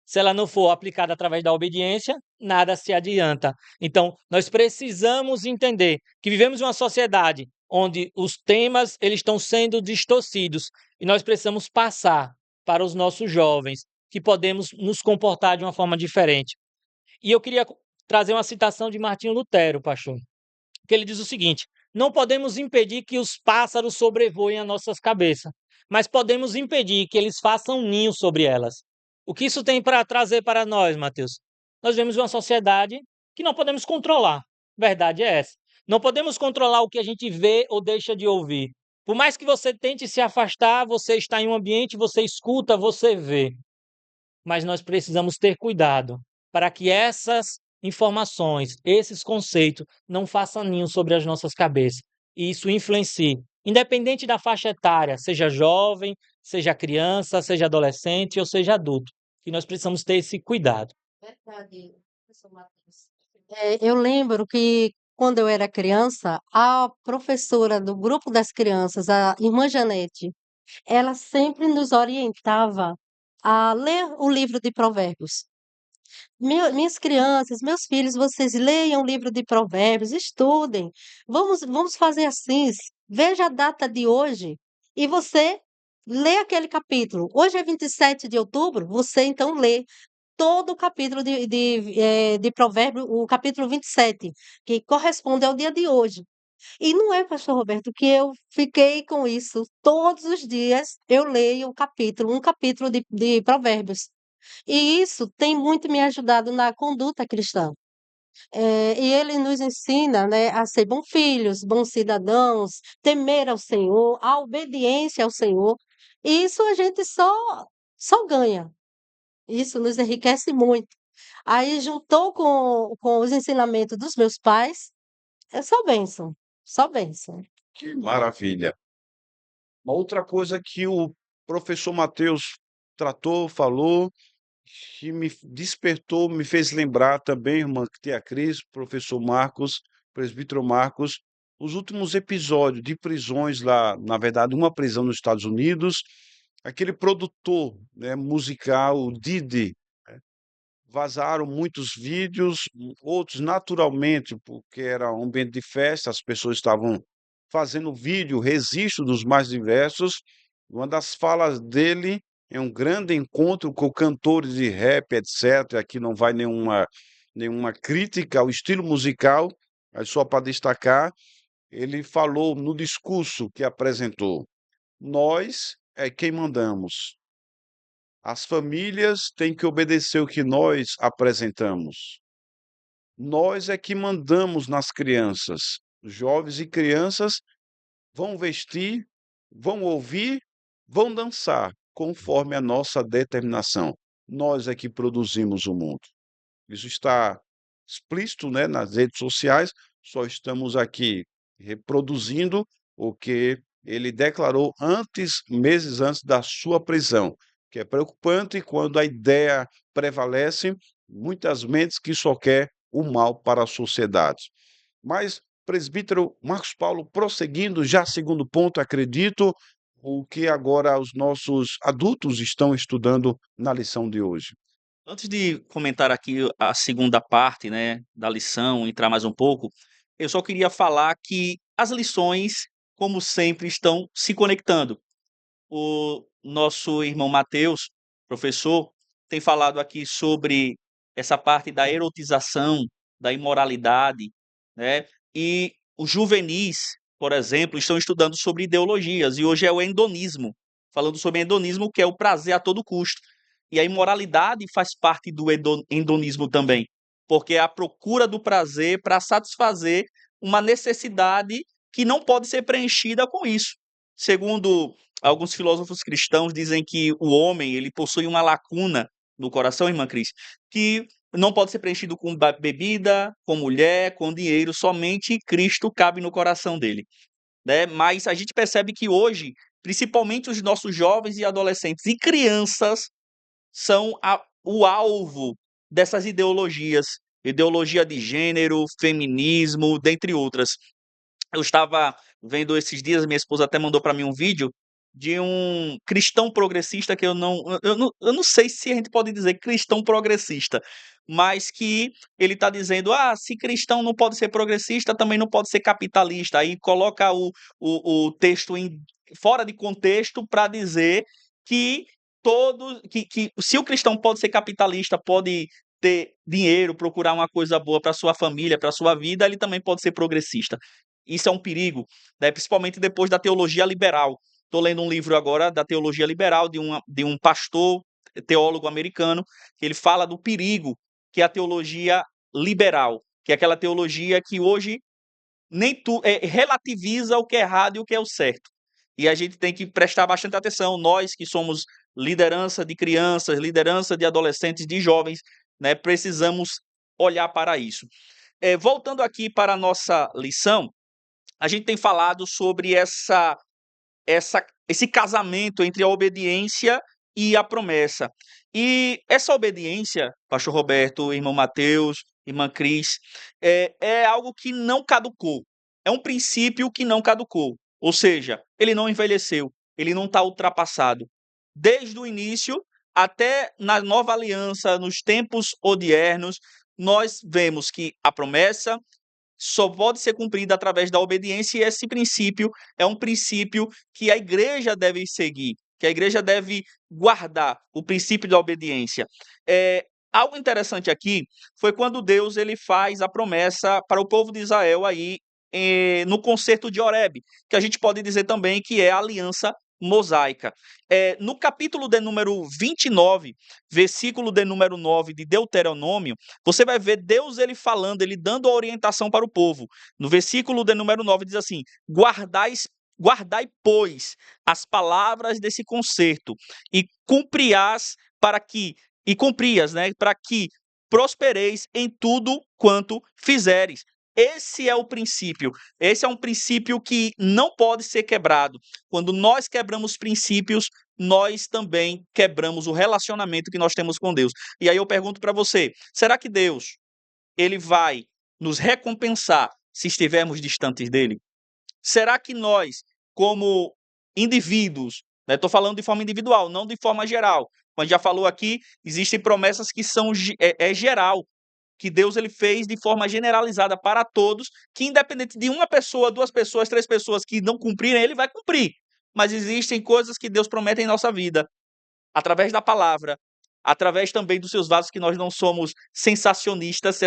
se ela não for aplicada através da obediência, nada se adianta. Então, nós precisamos entender que vivemos em uma sociedade onde os temas eles estão sendo distorcidos e nós precisamos passar para os nossos jovens que podemos nos comportar de uma forma diferente. E eu queria trazer uma citação de Martinho Lutero, pastor, que ele diz o seguinte: não podemos impedir que os pássaros sobrevoem as nossas cabeças, mas podemos impedir que eles façam ninho sobre elas. O que isso tem para trazer para nós, Mateus? Nós vemos uma sociedade que não podemos controlar. Verdade é essa. Não podemos controlar o que a gente vê ou deixa de ouvir. Por mais que você tente se afastar, você está em um ambiente, você escuta, você vê. Mas nós precisamos ter cuidado para que essas informações, esses conceitos, não façam ninho sobre as nossas cabeças. E isso influencie, independente da faixa etária, seja jovem, seja criança, seja adolescente ou seja adulto, que nós precisamos ter esse cuidado. Verdade, professor Matheus. Eu lembro que quando eu era criança, a professora do grupo das crianças, a irmã Janete, ela sempre nos orientava a ler o livro de Provérbios. Minhas crianças, meus filhos, vocês leiam o livro de Provérbios, estudem. Vamos fazer assim. Veja a data de hoje e você lê aquele capítulo. Hoje é 27 de outubro, você então lê todo o capítulo de Provérbios, o capítulo 27, que corresponde ao dia de hoje. E não é, pastor Roberto, que eu fiquei com isso. Todos os dias eu leio um capítulo de Provérbios. E isso tem muito me ajudado na conduta cristã. E ele nos ensina, né, a ser bons filhos, bons cidadãos, temer ao Senhor, a obediência ao Senhor. E isso a gente só ganha. Isso nos enriquece muito. Aí juntou com os ensinamentos dos meus pais, é só bênção, só bênção. Que maravilha. Uma outra coisa que o professor Mateus tratou, falou, que me despertou, me fez lembrar também, irmã Tia Cris, professor Marcos, presbítero Marcos, os últimos episódios de prisões lá, na verdade, uma prisão nos Estados Unidos, aquele produtor, né, musical, o Didi, né, vazaram muitos vídeos, outros naturalmente, porque era um ambiente de festa, as pessoas estavam fazendo vídeo, registro dos mais diversos. Uma das falas dele é um grande encontro com cantores de rap, etc. Aqui não vai nenhuma crítica ao estilo musical, mas só para destacar, ele falou no discurso que apresentou: nós é quem mandamos. As famílias têm que obedecer o que nós apresentamos. Nós é que mandamos nas crianças. Jovens e crianças vão vestir, vão ouvir, vão dançar, conforme a nossa determinação. Nós é que produzimos o mundo. Isso está explícito, né, nas redes sociais, só estamos aqui reproduzindo o que ele declarou meses antes da sua prisão, que é preocupante quando a ideia prevalece, muitas mentes que só quer o mal para a sociedade. Mas, presbítero Marcos Paulo, prosseguindo, já segundo ponto, acredito, o que agora os nossos adultos estão estudando na lição de hoje. Antes de comentar aqui a segunda parte, né, da lição, entrar mais um pouco, eu só queria falar que as lições, como sempre, estão se conectando. O nosso irmão Mateus, professor, tem falado aqui sobre essa parte da erotização, da imoralidade, né? E os juvenis, por exemplo, estão estudando sobre ideologias, e hoje é o hedonismo, falando sobre hedonismo, que é o prazer a todo custo. E a imoralidade faz parte do hedonismo também, porque é a procura do prazer para satisfazer uma necessidade que não pode ser preenchida com isso. Segundo alguns filósofos cristãos, dizem que o homem ele possui uma lacuna no coração, irmã Cris, que não pode ser preenchido com bebida, com mulher, com dinheiro, somente Cristo cabe no coração dele, né? Mas a gente percebe que hoje, principalmente os nossos jovens e adolescentes e crianças, são o alvo dessas ideologias, ideologia de gênero, feminismo, dentre outras. Eu estava vendo esses dias, minha esposa até mandou para mim um vídeo de um cristão progressista que eu não sei se a gente pode dizer cristão progressista, mas que ele está dizendo, se cristão não pode ser progressista, também não pode ser capitalista. Aí coloca o texto fora de contexto para dizer que que se o cristão pode ser capitalista, pode ter dinheiro, procurar uma coisa boa para sua família, para sua vida, ele também pode ser progressista. Isso é um perigo, né? Principalmente depois da teologia liberal. Estou lendo um livro agora da teologia liberal de um pastor teólogo americano, que ele fala do perigo que é a teologia liberal, que é aquela teologia que hoje relativiza o que é errado e o que é o certo. E a gente tem que prestar bastante atenção, nós que somos liderança de crianças, liderança de adolescentes, de jovens, né, precisamos olhar para isso. Voltando aqui para a nossa lição, a gente tem falado sobre esse casamento entre a obediência e a promessa. E essa obediência, pastor Roberto, irmão Mateus, irmã Cris, é algo que não caducou. É um princípio que não caducou. Ou seja, ele não envelheceu, ele não está ultrapassado. Desde o início até na nova aliança, nos tempos odiernos, nós vemos que a promessa só pode ser cumprida através da obediência, e esse princípio é um princípio que a igreja deve seguir, que a igreja deve guardar, o princípio da obediência. Algo interessante aqui foi quando Deus ele faz a promessa para o povo de Israel aí no concerto de Horebe, que a gente pode dizer também que é a aliança mosaica. No capítulo de número 29, versículo de número 9 de Deuteronômio, você vai ver Deus ele falando, ele dando a orientação para o povo. No versículo de número 9 diz assim: guardai, pois, as palavras desse concerto e cumprias, né, para que prospereis em tudo quanto fizeres. Esse é o princípio. Esse é um princípio que não pode ser quebrado. Quando nós quebramos princípios, nós também quebramos o relacionamento que nós temos com Deus. E aí eu pergunto para você, será que Deus ele vai nos recompensar se estivermos distantes dele? Será que nós, como indivíduos, estou falando de forma individual, não de forma geral, mas já falou aqui, existem promessas que são geral, que Deus ele fez de forma generalizada para todos, que independente de uma pessoa, duas pessoas, três pessoas que não cumprirem, ele vai cumprir. Mas existem coisas que Deus promete em nossa vida, através da palavra, através também dos seus vasos, que nós não somos sensacionistas,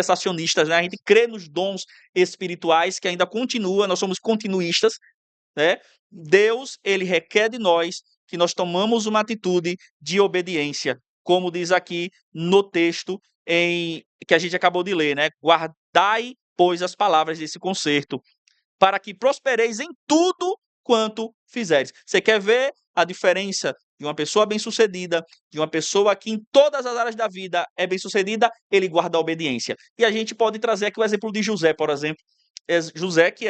né? A gente crê nos dons espirituais, que ainda continua, nós somos continuistas, né? Deus, ele requer de nós que nós tomamos uma atitude de obediência, como diz aqui no texto que a gente acabou de ler, né? Guardai, pois, as palavras desse concerto, para que prospereis em tudo quanto fizeres. Você quer ver a diferença de uma pessoa bem-sucedida, de uma pessoa que em todas as áreas da vida é bem-sucedida? Ele guarda a obediência. E a gente pode trazer aqui o exemplo de José, por exemplo. José, que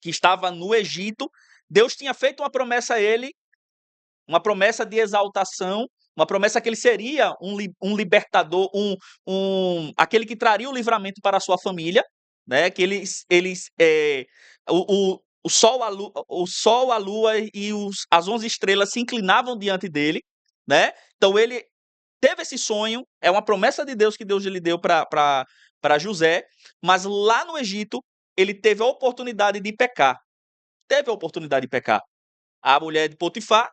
estava no Egito, Deus tinha feito uma promessa a ele, uma promessa de exaltação, uma promessa que ele seria um libertador, aquele que traria o livramento para a sua família, né? Que o sol, a lua e as 11 estrelas se inclinavam diante dele, né? Então ele teve esse sonho, é uma promessa de Deus que Deus lhe deu para José, mas lá no Egito ele teve a oportunidade de pecar. A mulher de Potifar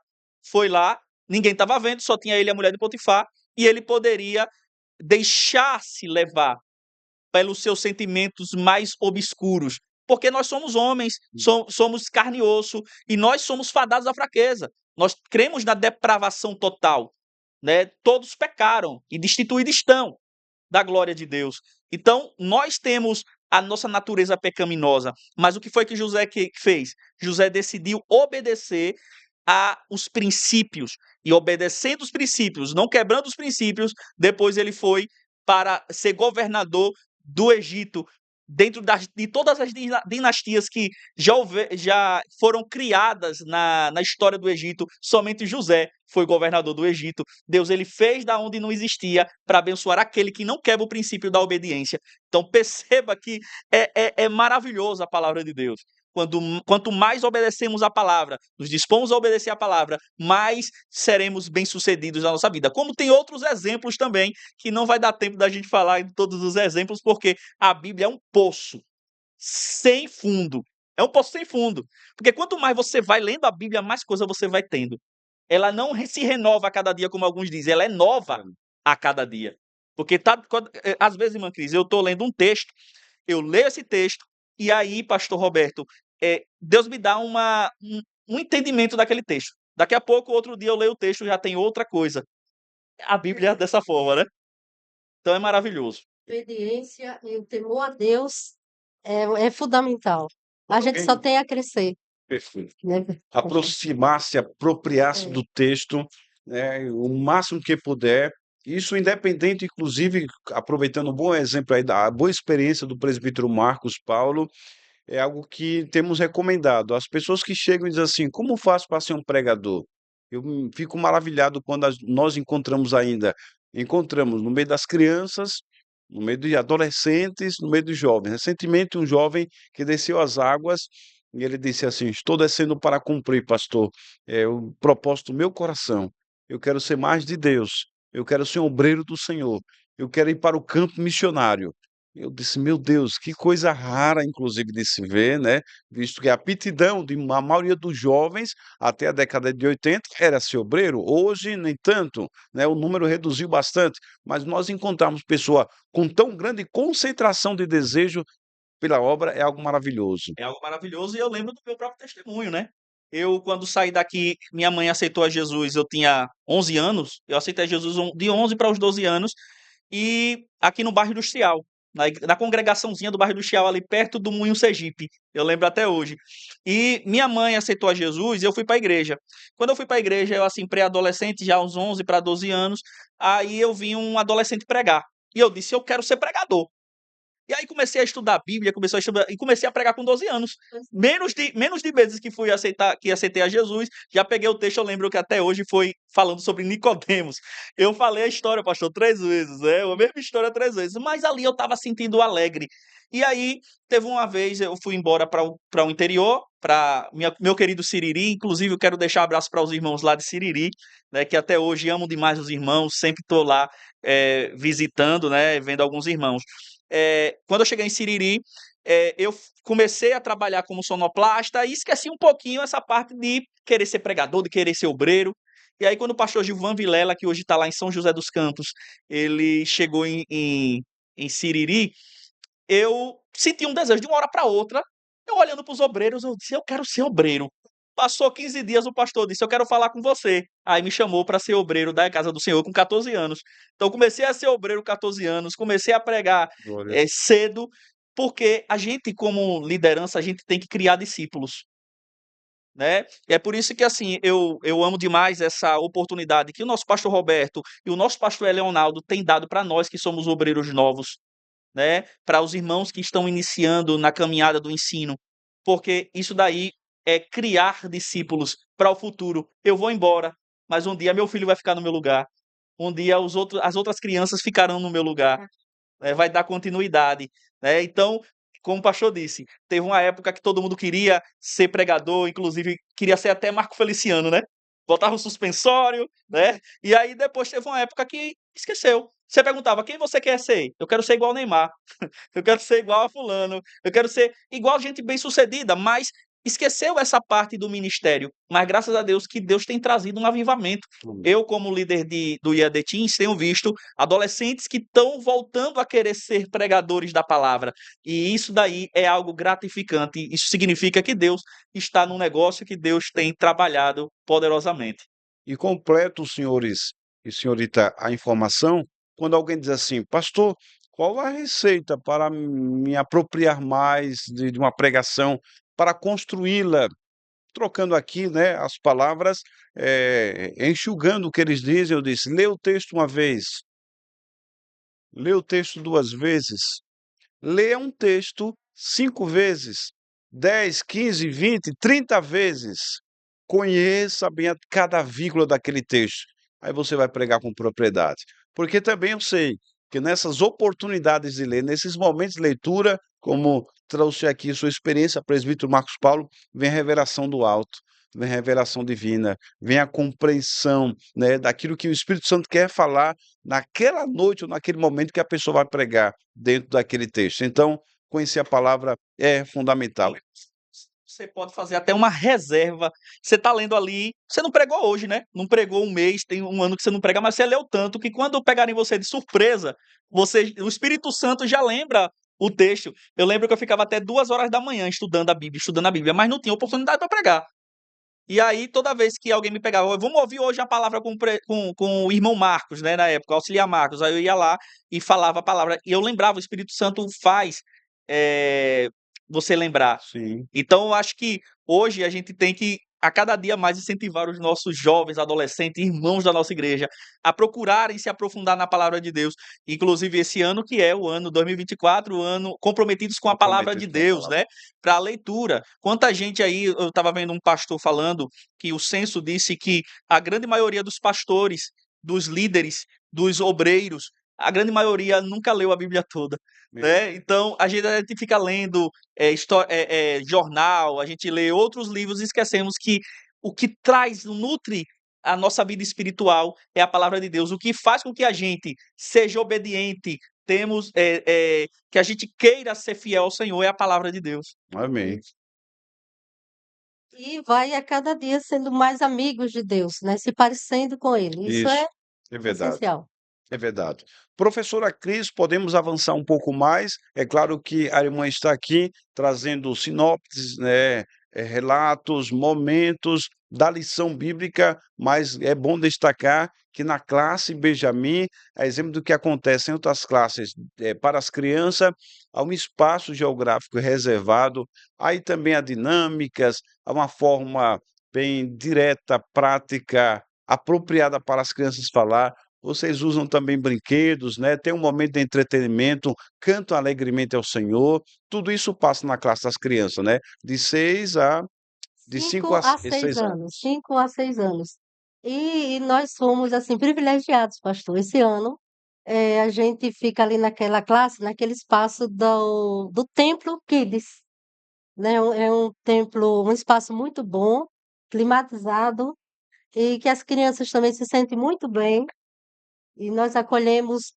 foi lá, ninguém estava vendo, só tinha ele e a mulher de Potifar, e ele poderia deixar-se levar pelos seus sentimentos mais obscuros, porque nós somos homens, somos carne e osso, e nós somos fadados à fraqueza. Nós cremos na depravação total. né? Todos pecaram e destituídos estão da glória de Deus. Então, nós temos a nossa natureza pecaminosa, mas o que foi que José fez? José decidiu obedecer a os princípios, e obedecendo os princípios, não quebrando os princípios, depois ele foi para ser governador do Egito, dentro de todas as dinastias que já foram criadas na história do Egito. Somente José foi governador do Egito. Deus ele fez da onde não existia para abençoar aquele que não quebra o princípio da obediência. Então perceba que é maravilhoso a palavra de Deus. Quanto mais obedecemos a palavra, nos dispomos a obedecer a palavra, mais seremos bem-sucedidos na nossa vida. Como tem outros exemplos também, que não vai dar tempo da gente falar em todos os exemplos, porque a Bíblia é um poço sem fundo. É um poço sem fundo. Porque quanto mais você vai lendo a Bíblia, mais coisa você vai tendo. Ela não se renova a cada dia, como alguns dizem, ela é nova a cada dia. Porque às vezes, irmã Cris, eu estou lendo um texto, eu leio esse texto, e aí, pastor Roberto, Deus me dá um entendimento daquele texto. Daqui a pouco, outro dia, eu leio o texto e já tem outra coisa. A Bíblia é dessa forma, né? Então é maravilhoso. Obediência e o temor a Deus é fundamental. A gente só tem a crescer, Perfeito. né? Aproximar-se, apropriar-se É. do texto, né, o máximo que puder. Isso independente, inclusive, aproveitando um bom exemplo aí da boa experiência do presbítero Marcos Paulo, é algo que temos recomendado. As pessoas que chegam e dizem assim: como faço para ser um pregador? Eu fico maravilhado quando nós encontramos no meio das crianças, no meio de adolescentes, no meio dos jovens. Recentemente, um jovem que desceu as águas e ele disse assim: estou descendo para cumprir, pastor, o propósito do meu coração. Eu quero ser mais de Deus. Eu quero ser um obreiro do Senhor. Eu quero ir para o campo missionário. Eu disse: meu Deus, que coisa rara, inclusive, de se ver, né? Visto que a aptidão de uma maioria dos jovens até a década de 80 era ser obreiro. Hoje, nem tanto, né? O número reduziu bastante, mas nós encontramos pessoa com tão grande concentração de desejo pela obra, é algo maravilhoso. É algo maravilhoso e eu lembro do meu próprio testemunho, né? Eu, quando saí daqui, minha mãe aceitou a Jesus, eu tinha 11 anos, eu aceitei Jesus de 11 para os 12 anos, e aqui no bairro Industrial, na congregaçãozinha do bairro Industrial, ali perto do Moinho Sergipe, eu lembro até hoje. E minha mãe aceitou a Jesus e eu fui para a igreja. Quando eu fui para a igreja, eu assim, pré-adolescente, já uns 11 para 12 anos, aí eu vi um adolescente pregar. E eu disse: eu quero ser pregador. E aí comecei a estudar a Bíblia, comecei a pregar com 12 anos. Menos de meses que aceitei a Jesus, já peguei o texto, eu lembro que até hoje foi falando sobre Nicodemos. Eu falei a história, pastor, 3 vezes, a mesma história 3 vezes, mas ali eu estava sentindo alegre. E aí, teve uma vez, eu fui embora para o interior, para meu querido Siriri, inclusive eu quero deixar um abraço para os irmãos lá de Siriri, né, que até hoje amo demais os irmãos, sempre estou lá visitando, né, vendo alguns irmãos. Quando eu cheguei em Siriri, eu comecei a trabalhar como sonoplasta e esqueci um pouquinho essa parte de querer ser pregador, de querer ser obreiro. E aí, quando o pastor Gilvan Vilela, que hoje está lá em São José dos Campos, ele chegou em Siriri, eu senti um desejo de uma hora para outra. Eu olhando para os obreiros, eu disse: eu quero ser obreiro. Passou 15 dias, o pastor disse: eu quero falar com você. Aí me chamou para ser obreiro da casa do Senhor com 14 anos. Então comecei a ser obreiro com 14 anos, comecei a pregar Glória. cedo, porque a gente, como liderança, a gente tem que criar discípulos, né? É por isso que assim eu amo demais essa oportunidade que o nosso pastor Roberto e o nosso pastor Leonardo têm dado para nós que somos obreiros novos, né? Para os irmãos que estão iniciando na caminhada do ensino, porque isso daí é criar discípulos para o futuro. Eu vou embora, mas um dia meu filho vai ficar no meu lugar. Um dia as outras crianças ficarão no meu lugar, né? Vai dar continuidade, né? Então, como o pastor disse, teve uma época que todo mundo queria ser pregador, inclusive queria ser até Marco Feliciano, né? Botava o suspensório, né? E aí depois teve uma época que esqueceu. Você perguntava: quem você quer ser? Eu quero ser igual o Neymar. Eu quero ser igual a fulano. Eu quero ser igual gente bem-sucedida, mas esqueceu essa parte do ministério. Mas graças a Deus que Deus tem trazido um avivamento. Eu, como líder do IAD Teams, tenho visto adolescentes que estão voltando a querer ser pregadores da palavra. E isso daí é algo gratificante. Isso significa que Deus está no negócio, que Deus tem trabalhado poderosamente. E completo, senhores, e senhorita a informação, quando alguém diz assim: "Pastor, qual a receita para me apropriar mais de uma pregação, para construí-la?", trocando aqui, né, as palavras, enxugando o que eles dizem, eu disse: "Lê o texto uma vez, lê o texto 2 vezes, lê um texto 5 vezes, 10, 15, 20, 30 vezes. Conheça bem a cada vírgula daquele texto. Aí você vai pregar com propriedade. Porque também eu sei que nessas oportunidades de ler, nesses momentos de leitura, como trouxe aqui sua experiência, presbítero Marcos Paulo, vem a revelação do alto, vem a revelação divina, vem a compreensão, né, daquilo que o Espírito Santo quer falar naquela noite ou naquele momento que a pessoa vai pregar dentro daquele texto. Então, conhecer a palavra é fundamental. Você pode fazer até uma reserva. Você está lendo ali, você não pregou hoje, né? Não pregou um mês, tem um ano que você não prega, mas você leu tanto que quando pegarem você de surpresa, o Espírito Santo já lembra o texto. Eu lembro que eu ficava até 2 horas da manhã estudando a Bíblia, mas não tinha oportunidade para pregar. E aí, toda vez que alguém me pegava: "Ó, vamos ouvir hoje a palavra com o irmão Marcos", né, na época, o auxiliar Marcos. Aí eu ia lá e falava a palavra. E eu lembrava, o Espírito Santo faz eh, você lembrar. Sim, Então, eu acho que hoje a gente tem que, a cada dia mais, incentivar os nossos jovens, adolescentes, irmãos da nossa igreja, a procurarem se aprofundar na palavra de Deus. Inclusive, esse ano que é o ano 2024, o ano comprometidos com a palavra de comprometido com a Deus, palavra. né? Para a leitura. Quanta gente aí, eu estava vendo um pastor falando que o censo disse que a grande maioria dos pastores, dos líderes, dos obreiros, a grande maioria nunca leu a Bíblia toda, né? Então a gente fica lendo jornal, a gente lê outros livros e esquecemos que o que traz, nutre a nossa vida espiritual é a palavra de Deus. O que faz com que a gente seja obediente, que a gente queira ser fiel ao Senhor é a palavra de Deus. Amém. E vai a cada dia sendo mais amigos de Deus, né? Se parecendo com Ele. Isso Isso, é é verdade. essencial. É verdade. Professora Cris, podemos avançar um pouco mais. É claro que a irmã está aqui trazendo sinopses, né, relatos, momentos da lição bíblica, mas é bom destacar que na classe Benjamin, a exemplo do que acontece em outras classes, para as crianças, há um espaço geográfico reservado, aí também há dinâmicas, há uma forma bem direta, prática, apropriada para as crianças falar. Vocês usam também brinquedos, né, tem um momento de entretenimento, cantam alegremente ao Senhor, tudo isso passa na classe das crianças, né, de 5 5 a a 6 6 anos, anos. 5 a 6 anos. E nós fomos, assim, privilegiados, pastor. Esse ano, a gente fica ali naquela classe, naquele espaço do Templo Kids, né? É um templo, um espaço muito bom, climatizado, e que as crianças também se sentem muito bem. E nós acolhemos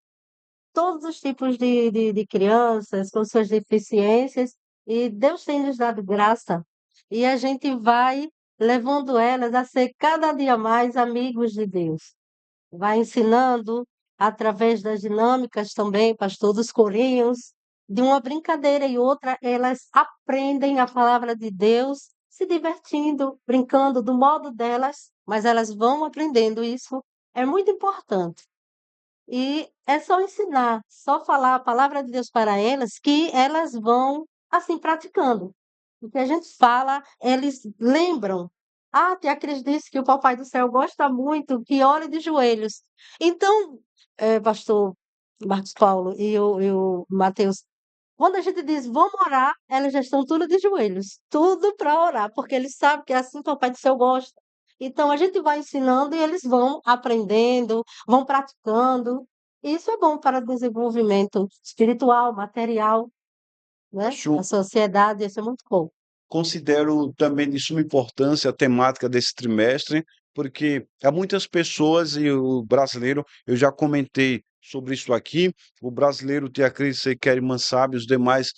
todos os tipos de crianças com suas deficiências, e Deus tem nos dado graça, e a gente vai levando elas a ser cada dia mais amigos de Deus. Vai ensinando através das dinâmicas também, pastor, dos corinhos, de uma brincadeira e outra, elas aprendem a palavra de Deus, se divertindo, brincando do modo delas, mas elas vão aprendendo isso, é muito importante. E é só ensinar, só falar a palavra de Deus para elas, que elas vão, assim, praticando. O que a gente fala, eles lembram. Ah, tia Cris disse que o Papai do Céu gosta muito que ore de joelhos. Então, pastor Marcos Paulo e o Mateus, quando a gente diz vamos orar, elas já estão tudo de joelhos, tudo para orar, porque eles sabem que é assim que o Papai do Céu gosta. Então a gente vai ensinando e eles vão aprendendo, vão praticando. E isso é bom para o desenvolvimento espiritual, material, né, Acho da sociedade, isso é muito bom. Considero também de suma importância a temática desse trimestre, porque há muitas pessoas e o brasileiro, eu já comentei sobre isso aqui, o brasileiro tem a Cris, você quer irmã sabe, os demais,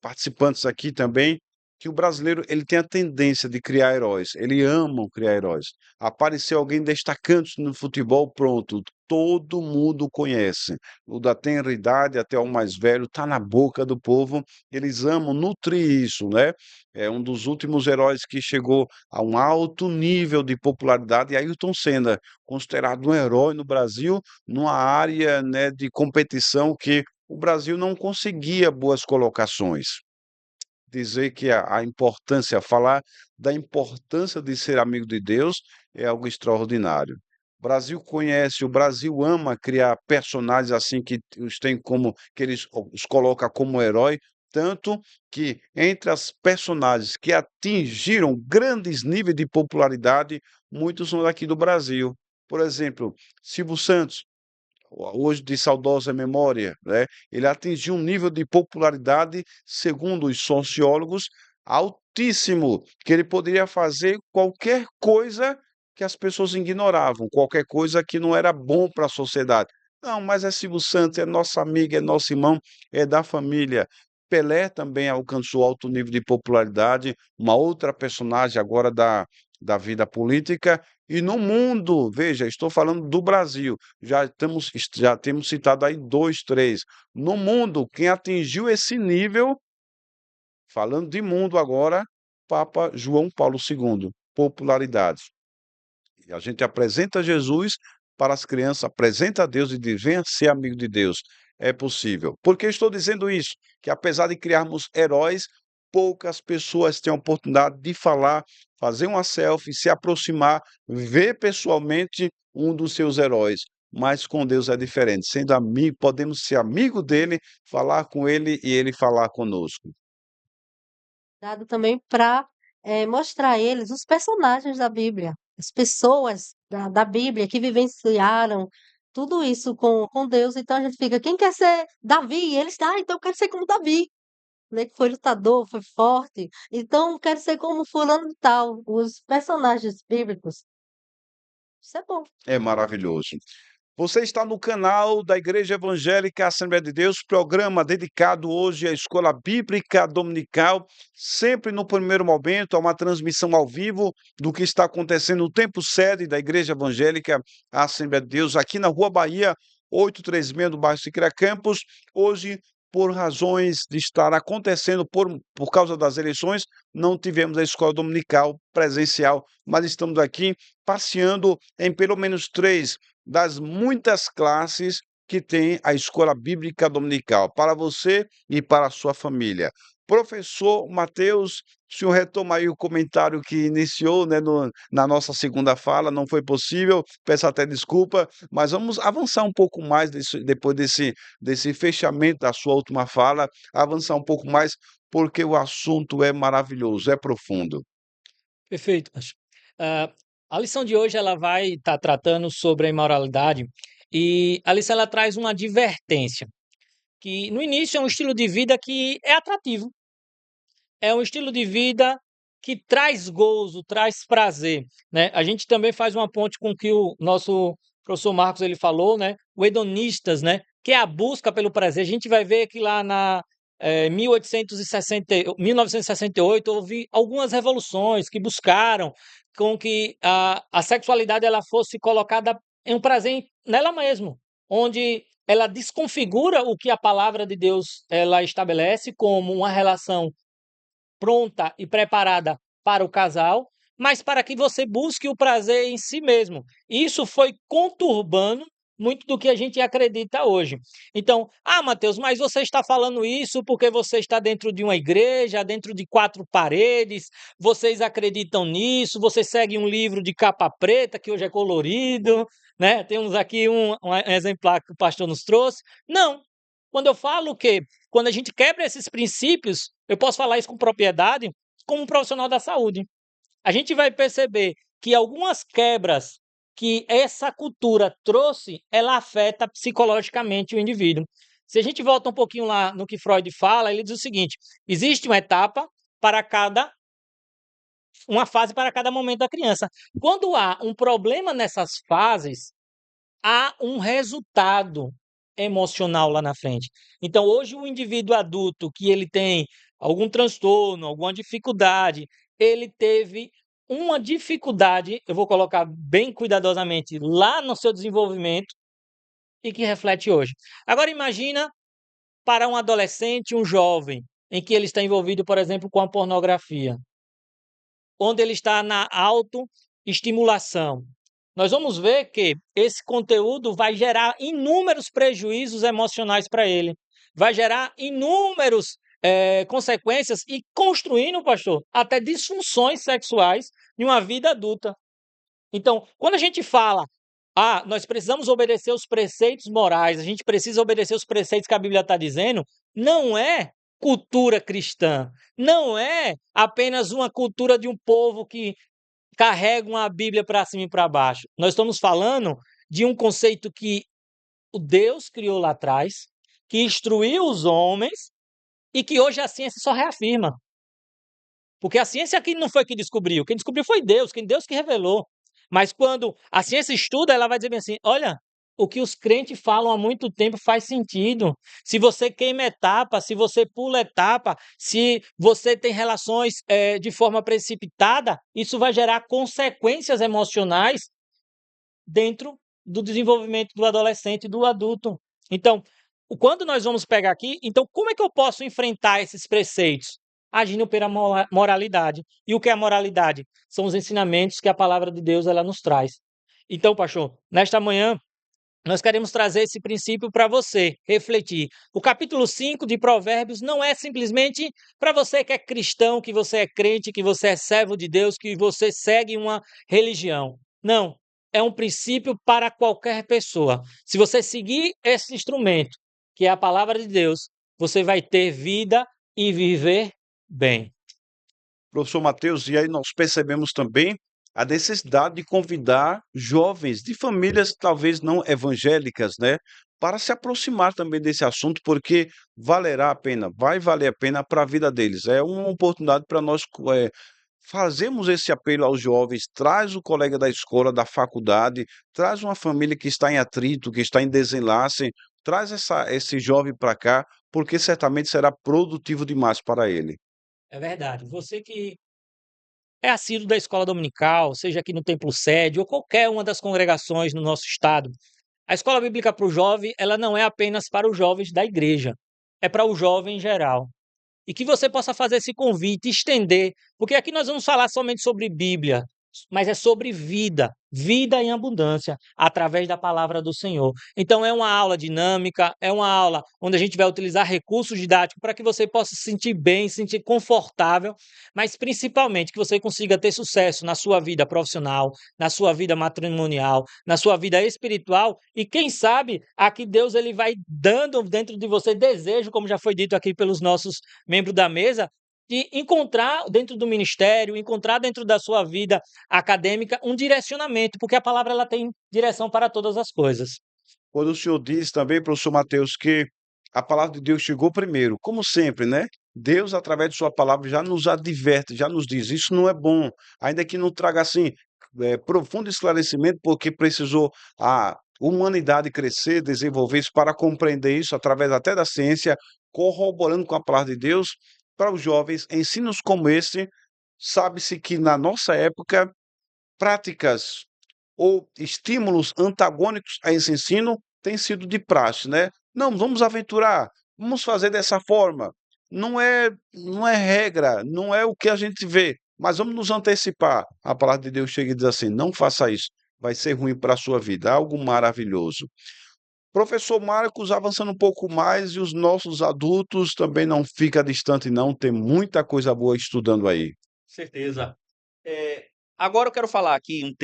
participantes aqui também, que o brasileiro ele tem a tendência de criar heróis, ele ama criar heróis. Apareceu alguém destacando no futebol, pronto, todo mundo conhece. O da tenra idade até o mais velho, está na boca do povo, eles amam nutrir isso, né? É um dos últimos heróis que chegou a um alto nível de popularidade, Ayrton Senna, considerado um herói no Brasil, numa área, né, de competição que o Brasil não conseguia boas colocações. Dizer que a importância, falar da importância de ser amigo de Deus é algo extraordinário. O Brasil conhece, o Brasil ama criar personagens assim que os tem como que eles os coloca como herói, tanto que entre as personagens que atingiram grandes níveis de popularidade, muitos são daqui do Brasil. Por exemplo, Silvio Santos, hoje de saudosa memória, né? Ele atingiu um nível de popularidade, segundo os sociólogos, altíssimo, que ele poderia fazer qualquer coisa que as pessoas ignoravam, qualquer coisa que não era bom para a sociedade. Não, mas é Silvio Santos, é nosso amigo, é nosso irmão, é da família. Pelé também alcançou alto nível de popularidade, uma outra personagem agora da vida política, e no mundo, veja, estou falando do Brasil, já temos citado aí 2, 3. No mundo, quem atingiu esse nível, falando de mundo agora, Papa João Paulo II, popularidade. E a gente apresenta Jesus para as crianças, apresenta a Deus e diz: venha ser amigo de Deus. É possível. Por que estou dizendo isso? Que apesar de criarmos heróis, poucas pessoas têm a oportunidade de falar, fazer uma selfie, se aproximar, ver pessoalmente um dos seus heróis. Mas com Deus é diferente. Sendo amigo, podemos ser amigo dele, falar com ele e ele falar conosco. Dado também para mostrar a eles os personagens da Bíblia, as pessoas da Bíblia que vivenciaram tudo isso com Deus. Então a gente fica, quem quer ser Davi? E eles, então eu quero ser como Davi, né? Que foi lutador, foi forte. Então eu quero ser como fulano de tal, os personagens bíblicos. Isso é bom. É maravilhoso. Você está no canal da Igreja Evangélica Assembleia de Deus, programa dedicado hoje à Escola Bíblica Dominical, sempre no primeiro momento, a uma transmissão ao vivo do que está acontecendo no tempo sede da Igreja Evangélica Assembleia de Deus, aqui na Rua Bahia, 836, no bairro Siqueira Campos. Hoje, por razões de estar acontecendo por causa das eleições, não tivemos a escola dominical presencial, mas estamos aqui passeando em pelo menos 3 das muitas classes que tem a Escola Bíblica Dominical, para você e para a sua família. Professor Mateus, o senhor retoma aí o comentário que iniciou, né, na nossa segunda fala, não foi possível, peço até desculpa, mas vamos avançar um pouco mais depois desse fechamento da sua última fala, avançar um pouco mais, porque o assunto é maravilhoso, é profundo. Perfeito, pastor. Ah, a lição de hoje ela vai estar tratando sobre a imoralidade e a lição ela traz uma advertência, que no início é um estilo de vida que é atrativo, é um estilo de vida que traz gozo, traz prazer, né? A gente também faz uma ponte com o que o nosso professor Marcos ele falou, né? O hedonistas, né? Que é a busca pelo prazer. A gente vai ver que lá na 1968 houve algumas revoluções que buscaram com que a sexualidade ela fosse colocada em um prazer nela mesmo, onde ela desconfigura o que a palavra de Deus ela estabelece como uma relação pronta e preparada para o casal, mas para que você busque o prazer em si mesmo. Isso foi conturbando muito do que a gente acredita hoje. Então, Mateus, mas você está falando isso porque você está dentro de uma igreja, dentro de 4 paredes, vocês acreditam nisso, você segue um livro de capa preta, que hoje é colorido, né? Temos aqui um exemplar que o pastor nos trouxe. Não. Quando eu falo que, quando a gente quebra esses princípios, eu posso falar isso com propriedade, como um profissional da saúde. A gente vai perceber que algumas quebras que essa cultura trouxe, ela afeta psicologicamente o indivíduo. Se a gente volta um pouquinho lá no que Freud fala, ele diz o seguinte: existe uma etapa para uma fase para cada momento da criança. Quando há um problema nessas fases, há um resultado emocional lá na frente. Então, hoje o indivíduo adulto que ele tem algum transtorno, alguma dificuldade, ele teve uma dificuldade, eu vou colocar bem cuidadosamente, lá no seu desenvolvimento e que reflete hoje. Agora imagina para um adolescente, um jovem, em que ele está envolvido, por exemplo, com a pornografia, onde ele está na autoestimulação. Nós vamos ver que esse conteúdo vai gerar inúmeros prejuízos emocionais para ele, vai gerar inúmeros consequências e construindo, pastor, até disfunções sexuais em uma vida adulta. Então, quando a gente fala, nós precisamos obedecer os preceitos morais, a gente precisa obedecer os preceitos que a Bíblia está dizendo, não é cultura cristã, não é apenas uma cultura de um povo que carrega uma Bíblia para cima e para baixo. Nós estamos falando de um conceito que o Deus criou lá atrás, que instruiu os homens e que hoje a ciência só reafirma. Porque a ciência aqui não foi que descobriu, quem descobriu foi Deus, Deus que revelou. Mas quando a ciência estuda, ela vai dizer bem assim: olha, o que os crentes falam há muito tempo faz sentido. Se você queima etapa, se você pula etapa, se você tem relações de forma precipitada, isso vai gerar consequências emocionais dentro do desenvolvimento do adolescente e do adulto. Então, quando nós vamos pegar aqui, então como é que eu posso enfrentar esses preceitos? Agindo pela moralidade. E o que é a moralidade? São os ensinamentos que a palavra de Deus ela nos traz. Então, pastor, nesta manhã, nós queremos trazer esse princípio para você refletir. O capítulo 5 de Provérbios não é simplesmente para você que é cristão, que você é crente, que você é servo de Deus, que você segue uma religião. Não, é um princípio para qualquer pessoa. Se você seguir esse instrumento, que é a palavra de Deus, você vai ter vida e viver bem. Professor Mateus, e aí nós percebemos também a necessidade de convidar jovens de famílias talvez não evangélicas, né, para se aproximar também desse assunto, porque valerá a pena, vai valer a pena para a vida deles. É uma oportunidade para nós fazermos esse apelo aos jovens, traz o colega da escola, da faculdade, traz uma família que está em atrito, que está em desenlace, traz esse jovem para cá, porque certamente será produtivo demais para ele. É verdade. Você que é assíduo da escola dominical, seja aqui no Templo Sede ou qualquer uma das congregações no nosso estado, a escola bíblica para o jovem, ela não é apenas para os jovens da igreja, é para o jovem em geral. E que você possa fazer esse convite, estender, porque aqui nós vamos falar somente sobre Bíblia, mas é sobre vida, vida em abundância, através da palavra do Senhor. Então é uma aula dinâmica, é uma aula onde a gente vai utilizar recursos didáticos para que você possa se sentir bem, se sentir confortável, mas principalmente que você consiga ter sucesso na sua vida profissional, na sua vida matrimonial, na sua vida espiritual e quem sabe aqui Deus ele vai dando dentro de você desejo, como já foi dito aqui pelos nossos membros da mesa, de encontrar dentro do ministério, encontrar dentro da sua vida acadêmica um direcionamento, porque a palavra ela tem direção para todas as coisas. Quando o senhor diz também, professor Mateus, que a palavra de Deus chegou primeiro, como sempre, né? Deus, através de sua palavra, já nos adverte, já nos diz, isso não é bom, ainda que não traga, assim, profundo esclarecimento, porque precisou a humanidade crescer, desenvolver-se para compreender isso, através até da ciência, corroborando com a palavra de Deus, para os jovens, ensinos como esse, sabe-se que na nossa época, práticas ou estímulos antagônicos a esse ensino têm sido de praxe, né? Não, vamos aventurar, vamos fazer dessa forma. Não é regra, não é o que a gente vê, mas vamos nos antecipar. A palavra de Deus chega e diz assim: não faça isso, vai ser ruim para a sua vida, algo maravilhoso. Professor Marcos, avançando um pouco mais, e os nossos adultos também não fica distante, não, tem muita coisa boa estudando aí. Certeza. Agora eu quero falar aqui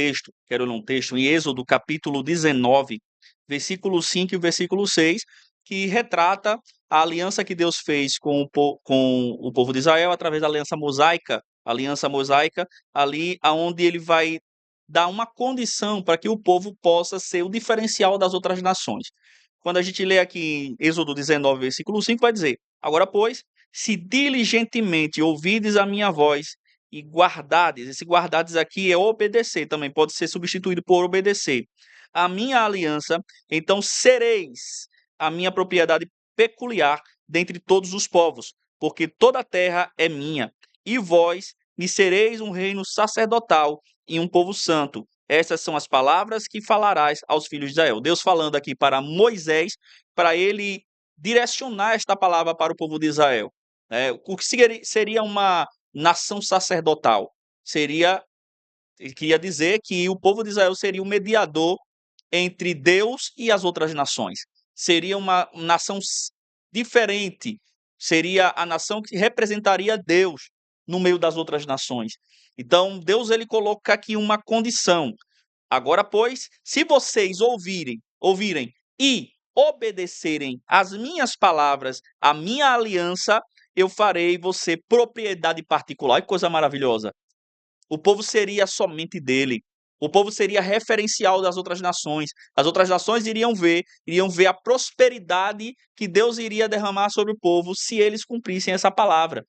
quero ler um texto em Êxodo capítulo 19, versículo 5 e versículo 6, que retrata a aliança que Deus fez com o povo de Israel através da aliança mosaica, ali aonde ele vai dar uma condição para que o povo possa ser o diferencial das outras nações. Quando a gente lê aqui em Êxodo 19, versículo 5, vai dizer: agora, pois, se diligentemente ouvides a minha voz e guardardes, esse guardardes aqui é obedecer, também pode ser substituído por obedecer, a minha aliança, então sereis a minha propriedade peculiar dentre todos os povos, porque toda a terra é minha, e vós me sereis um reino sacerdotal e um povo santo. Essas são as palavras que falarás aos filhos de Israel. Deus falando aqui para Moisés, para ele direcionar esta palavra para o povo de Israel. O que seria uma nação sacerdotal? Queria dizer que o povo de Israel seria o mediador entre Deus e as outras nações. Seria uma nação diferente, seria a nação que representaria Deus no meio das outras nações. Então, Deus ele coloca aqui uma condição. Agora, pois, se vocês ouvirem e obedecerem às minhas palavras, à minha aliança, eu farei você propriedade particular. Que coisa maravilhosa. O povo seria somente dele. O povo seria referencial das outras nações. As outras nações iriam ver a prosperidade que Deus iria derramar sobre o povo se eles cumprissem essa palavra.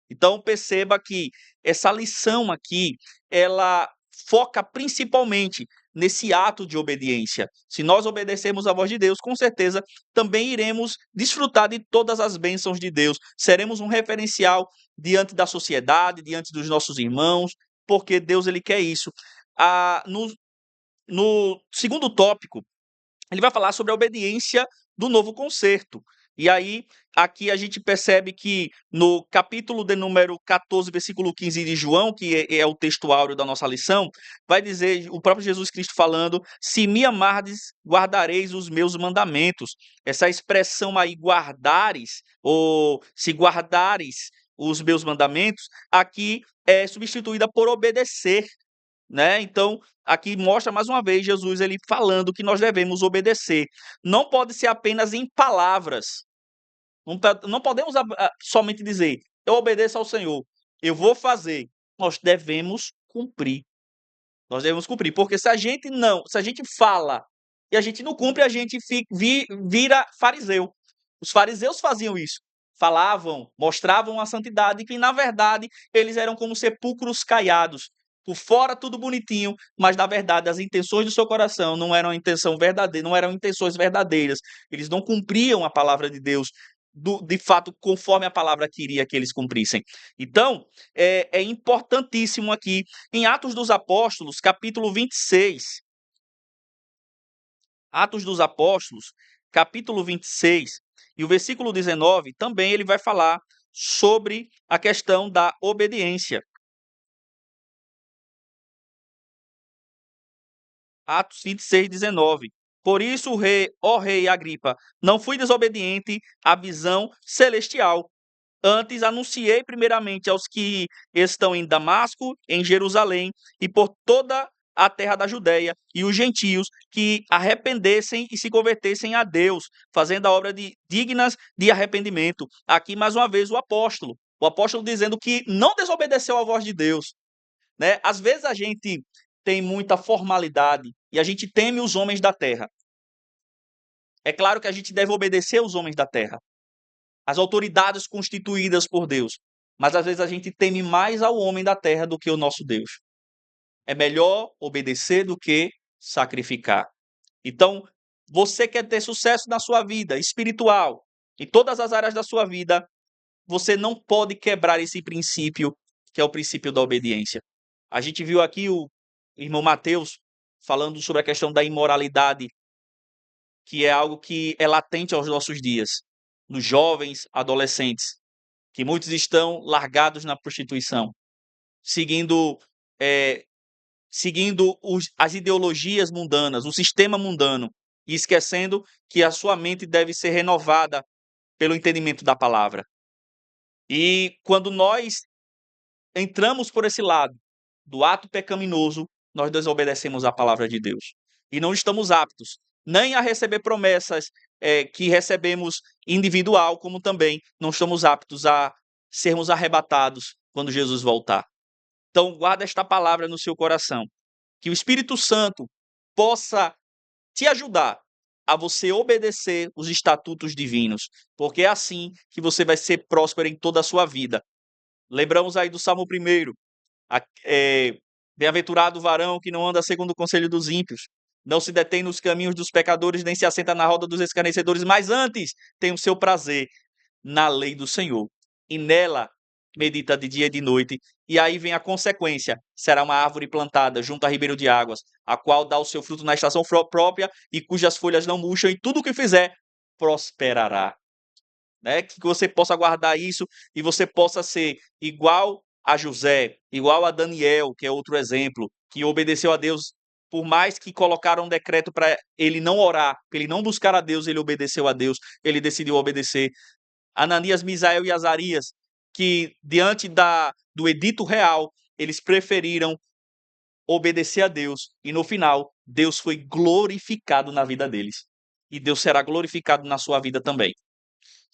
Então perceba que essa lição aqui, ela foca principalmente nesse ato de obediência. Se nós obedecermos à voz de Deus, com certeza também iremos desfrutar de todas as bênçãos de Deus. Seremos um referencial diante da sociedade, diante dos nossos irmãos, porque Deus ele quer isso. No segundo tópico, ele vai falar sobre a obediência do novo concerto. E aí, aqui a gente percebe que no capítulo de número 14, versículo 15 de João, que é o texto áureo da nossa lição, vai dizer o próprio Jesus Cristo falando: se me amardes, guardareis os meus mandamentos. Essa expressão aí, guardares, ou se guardares os meus mandamentos, aqui é substituída por obedecer. Então, aqui mostra mais uma vez Jesus ele falando que nós devemos obedecer. Não pode ser apenas em palavras. Não podemos somente dizer, eu obedeço ao Senhor, eu vou fazer. Nós devemos cumprir. Nós devemos cumprir, porque se a gente fala e a gente não cumpre, a gente vira fariseu. Os fariseus faziam isso. Falavam, mostravam a santidade, que na verdade eles eram como sepulcros caiados. Por fora tudo bonitinho, mas na verdade as intenções do seu coração não eram intenções verdadeiras. Eles não cumpriam a palavra de Deus de fato conforme a palavra queria que eles cumprissem. Então, é importantíssimo aqui em Atos dos Apóstolos, capítulo 26. Atos dos Apóstolos, capítulo 26, e o versículo 19, também ele vai falar sobre a questão da obediência. Atos 26, 19. Por isso, ó rei Agripa, não fui desobediente à visão celestial. Antes anunciei primeiramente aos que estão em Damasco, em Jerusalém e por toda a terra da Judéia e os gentios que arrependessem e se convertessem a Deus, fazendo a obra dignas de arrependimento. Aqui mais uma vez o apóstolo dizendo que não desobedeceu à voz de Deus. Às vezes a gente tem muita formalidade e a gente teme os homens da terra. É claro que a gente deve obedecer aos homens da terra, as autoridades constituídas por Deus, mas às vezes a gente teme mais ao homem da terra do que o nosso Deus. É melhor obedecer do que sacrificar. Então, você quer ter sucesso na sua vida espiritual, em todas as áreas da sua vida, você não pode quebrar esse princípio, que é o princípio da obediência. A gente viu aqui o irmão Mateus falando sobre a questão da imoralidade, que é algo que é latente aos nossos dias, nos jovens, adolescentes, que muitos estão largados na prostituição, seguindo as ideologias mundanas, o sistema mundano, e esquecendo que a sua mente deve ser renovada pelo entendimento da palavra. E quando nós entramos por esse lado do ato pecaminoso, nós desobedecemos a palavra de Deus. E não estamos aptos nem a receber promessas que recebemos individual, como também não estamos aptos a sermos arrebatados quando Jesus voltar. Então, guarda esta palavra no seu coração. Que o Espírito Santo possa te ajudar a você obedecer os estatutos divinos, porque é assim que você vai ser próspero em toda a sua vida. Lembramos aí do Salmo 1, bem-aventurado o varão que não anda segundo o conselho dos ímpios, não se detém nos caminhos dos pecadores, nem se assenta na roda dos escarnecedores, mas antes tem o seu prazer na lei do Senhor. e nela medita de dia e de noite. E aí vem a consequência: será uma árvore plantada junto a ribeiro de águas, a qual dá o seu fruto na estação própria e cujas folhas não murcham, e tudo o que fizer prosperará. Né? Que você possa guardar isso e você possa ser igual a José, igual a Daniel, que é outro exemplo, que obedeceu a Deus. Por mais que colocaram um decreto para ele não orar, para ele não buscar a Deus, ele obedeceu a Deus, ele decidiu obedecer. Ananias, Misael e Azarias, que diante do edito real, eles preferiram obedecer a Deus, e no final, Deus foi glorificado na vida deles. E Deus será glorificado na sua vida também.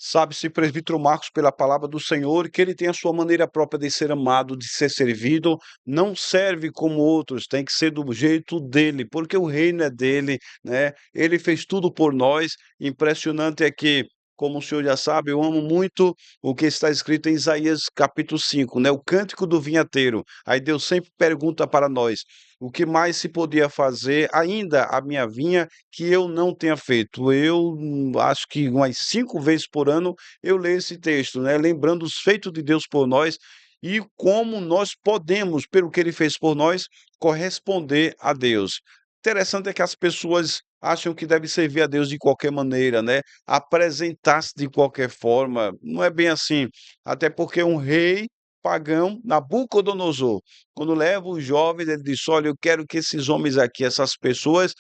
Sabe-se, presbítero Marcos, pela palavra do Senhor, que ele tem a sua maneira própria de ser amado, de ser servido, não serve como outros, tem que ser do jeito dele, porque o reino é dele, né? Ele fez tudo por nós. Impressionante é que, como o senhor já sabe, eu amo muito o que está escrito em Isaías capítulo 5, né? O cântico do vinhateiro. Aí Deus sempre pergunta para nós: o que mais se podia fazer ainda a minha vinha que eu não tenha feito? Eu acho que umas 5 vezes por ano eu leio esse texto, né? Lembrando os feitos de Deus por nós e como nós podemos, pelo que ele fez por nós, corresponder a Deus. Interessante é que as pessoas acham que deve servir a Deus de qualquer maneira, né? Apresentar-se de qualquer forma. Não é bem assim. Até porque um rei pagão, Nabucodonosor, quando leva os jovens, ele diz: olha, eu quero que esses homens aqui, essas pessoas,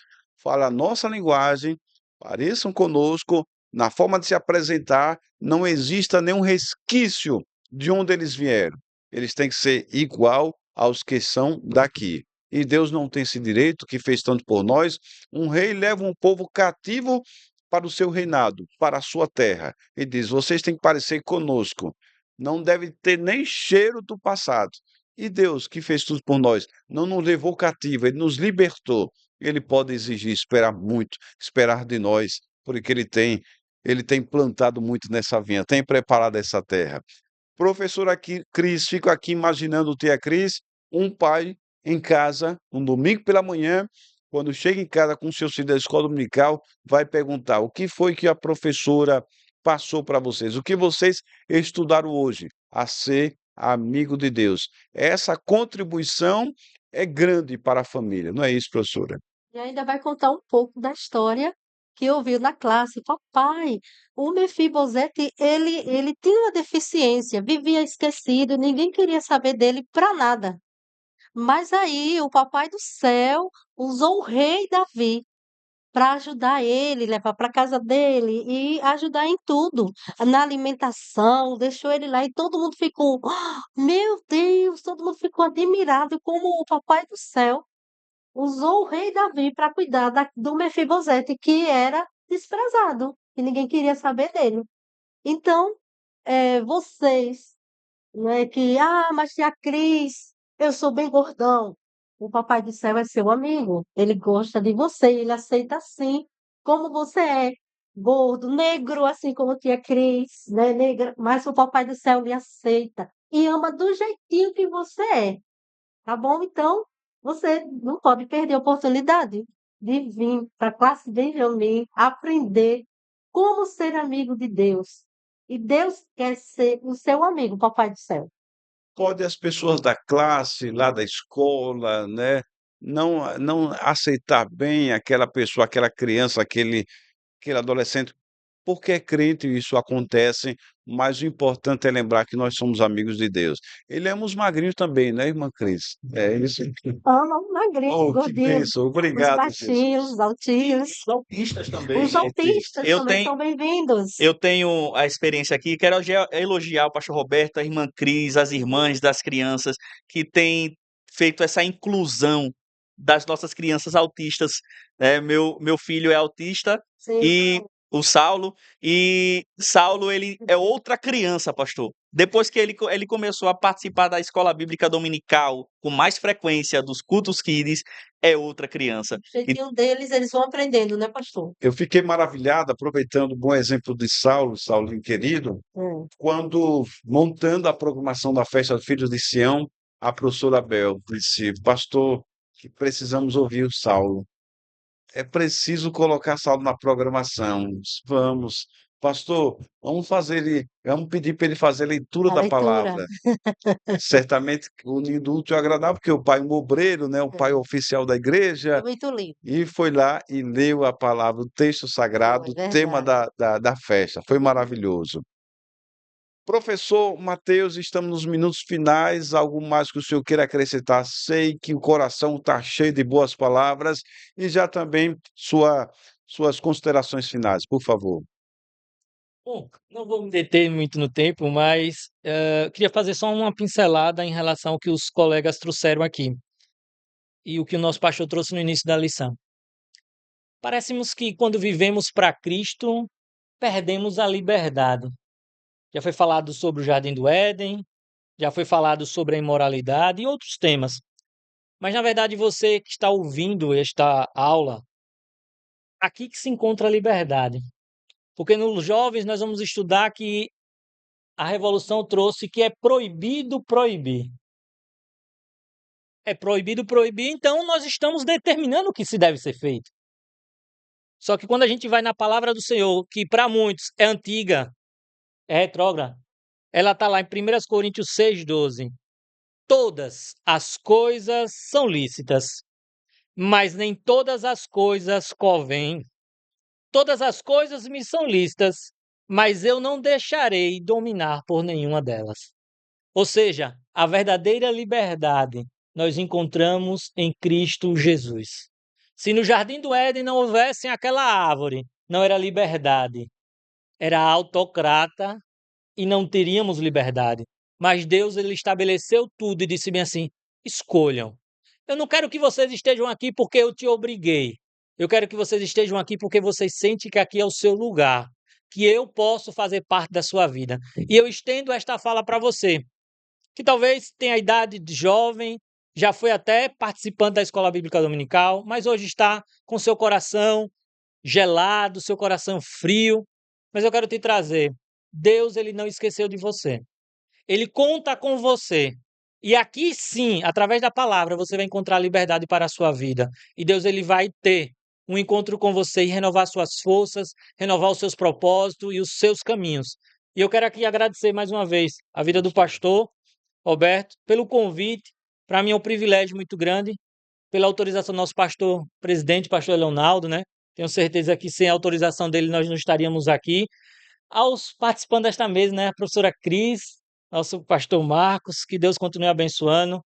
falem a nossa linguagem, pareçam conosco, na forma de se apresentar, não exista nenhum resquício de onde eles vieram. Eles têm que ser igual aos que são daqui. E Deus não tem esse direito, que fez tanto por nós. Um rei leva um povo cativo para o seu reinado, para a sua terra, e diz: vocês têm que parecer conosco. Não deve ter nem cheiro do passado. E Deus, que fez tudo por nós, não nos levou cativo, ele nos libertou. Ele pode exigir, esperar muito, esperar de nós, porque ele tem plantado muito nessa vinha, tem preparado essa terra. Professor aqui, Cris, fico aqui imaginando ter a Cris, um pai em casa, um domingo pela manhã, quando chega em casa com seus filhos da escola dominical, vai perguntar: o que foi que a professora passou para vocês? O que vocês estudaram hoje? A ser amigo de Deus. Essa contribuição é grande para a família, não é isso, professora? E ainda vai contar um pouco da história que ouviu na classe. Papai, o Mefibosete, ele tinha uma deficiência, vivia esquecido, ninguém queria saber dele para nada. Mas aí o Papai do Céu usou o rei Davi para ajudar ele, levar para casa dele e ajudar em tudo, na alimentação, deixou ele lá e todo mundo ficou, meu Deus, todo mundo ficou admirado como o Papai do Céu usou o rei Davi para cuidar do Mefibosete, que era desprezado, e ninguém queria saber dele. Então, vocês, né, mas tia Cris, eu sou bem gordão. O Papai do Céu é seu amigo, ele gosta de você, ele aceita assim, como você é. Gordo, negro, assim como tia Cris, né, negra, mas o Papai do Céu lhe aceita e ama do jeitinho que você é. Tá bom? Então, você não pode perder a oportunidade de vir para a classe Benjamin aprender como ser amigo de Deus. E Deus quer ser o seu amigo, Papai do Céu. Pode as pessoas da classe, lá da escola, né, não aceitar bem aquela pessoa, aquela criança, aquele adolescente, porque é crente e isso acontece, mas o importante é lembrar que nós somos amigos de Deus. Ele ama os magrinhos também, né, irmã Cris? É isso. Ama o magrinho, Oh, que gordinho, bênção. os Obrigado, baixinhos, Jesus. os altinhos. Os autistas também. Os autistas Eu também tenho, são bem-vindos. eu tenho a experiência aqui, quero elogiar o pastor Roberto, a irmã Cris, as irmãs das crianças que têm feito essa inclusão das nossas crianças autistas, né? Meu filho é autista Sim, e o Saulo, e Saulo ele é outra criança, pastor. Depois que ele começou a participar da escola bíblica dominical com mais frequência dos cultos kids, é outra criança. o jeitinho deles, eles vão aprendendo, né, pastor? Eu fiquei maravilhado, aproveitando o bom exemplo de Saulo, Saulinho querido, Hum. quando, montando a programação da festa dos Filhos de Sião, a professora Bel disse: pastor, que precisamos ouvir o Saulo. É preciso colocar Saulo na programação. Vamos. Pastor, vamos pedir para ele fazer a leitura A da leitura. palavra. Certamente unindo o útil ao agradável, porque o pai é um obreiro, né, o pai oficial da Foi igreja, muito lindo. e foi lá e leu a palavra, o texto sagrado, Foi o tema verdade. da festa. Foi maravilhoso. Professor Mateus, estamos nos minutos finais. Algo mais que o senhor queira acrescentar? Sei que o coração está cheio de boas palavras e já também suas considerações finais, por favor. Bom, não vou me deter muito no tempo, mas queria fazer só uma pincelada em relação ao que os colegas trouxeram aqui e o que o nosso pastor trouxe no início da lição. Parecemos que quando vivemos para Cristo, perdemos a liberdade. Já foi falado sobre o Jardim do Éden, já foi falado sobre a imoralidade e outros temas. Mas, na verdade, você que está ouvindo esta aula, aqui que se encontra a liberdade. Porque nos jovens nós vamos estudar que a revolução trouxe que é proibido proibir. É proibido proibir, então nós estamos determinando o que se deve ser feito. Só que quando a gente vai na palavra do Senhor, que para muitos é antiga, é retrógrada, ela está lá em 1 Coríntios 6,12. Todas as coisas são lícitas, mas nem todas as coisas convêm. Todas as coisas me são lícitas, mas eu não deixarei dominar por nenhuma delas. Ou seja, a verdadeira liberdade nós encontramos em Cristo Jesus. Se no Jardim do Éden não houvesse aquela árvore, não era liberdade, era autocrata e não teríamos liberdade. Mas Deus ele estabeleceu tudo e disse bem assim: escolham. Eu não quero que vocês estejam aqui porque eu te obriguei. Eu quero que vocês estejam aqui porque vocês sentem que aqui é o seu lugar, que eu posso fazer parte da sua vida. E eu estendo esta fala para você, que talvez tenha a idade de jovem, já foi até participante da Escola Bíblica Dominical, mas hoje está com seu coração gelado, seu coração frio. Mas eu quero te trazer, Deus ele não esqueceu de você. Ele conta com você. E aqui sim, através da palavra, você vai encontrar liberdade para a sua vida. E Deus ele vai ter um encontro com você e renovar suas forças, renovar os seus propósitos e os seus caminhos. E eu quero aqui agradecer mais uma vez a vida do pastor Roberto pelo convite. Para mim é um privilégio muito grande, pela autorização do nosso pastor presidente, pastor Leonardo, né? Tenho certeza que sem a autorização dele nós não estaríamos aqui. Aos participantes desta mesa, né? A professora Cris, nosso pastor Marcos, que Deus continue abençoando.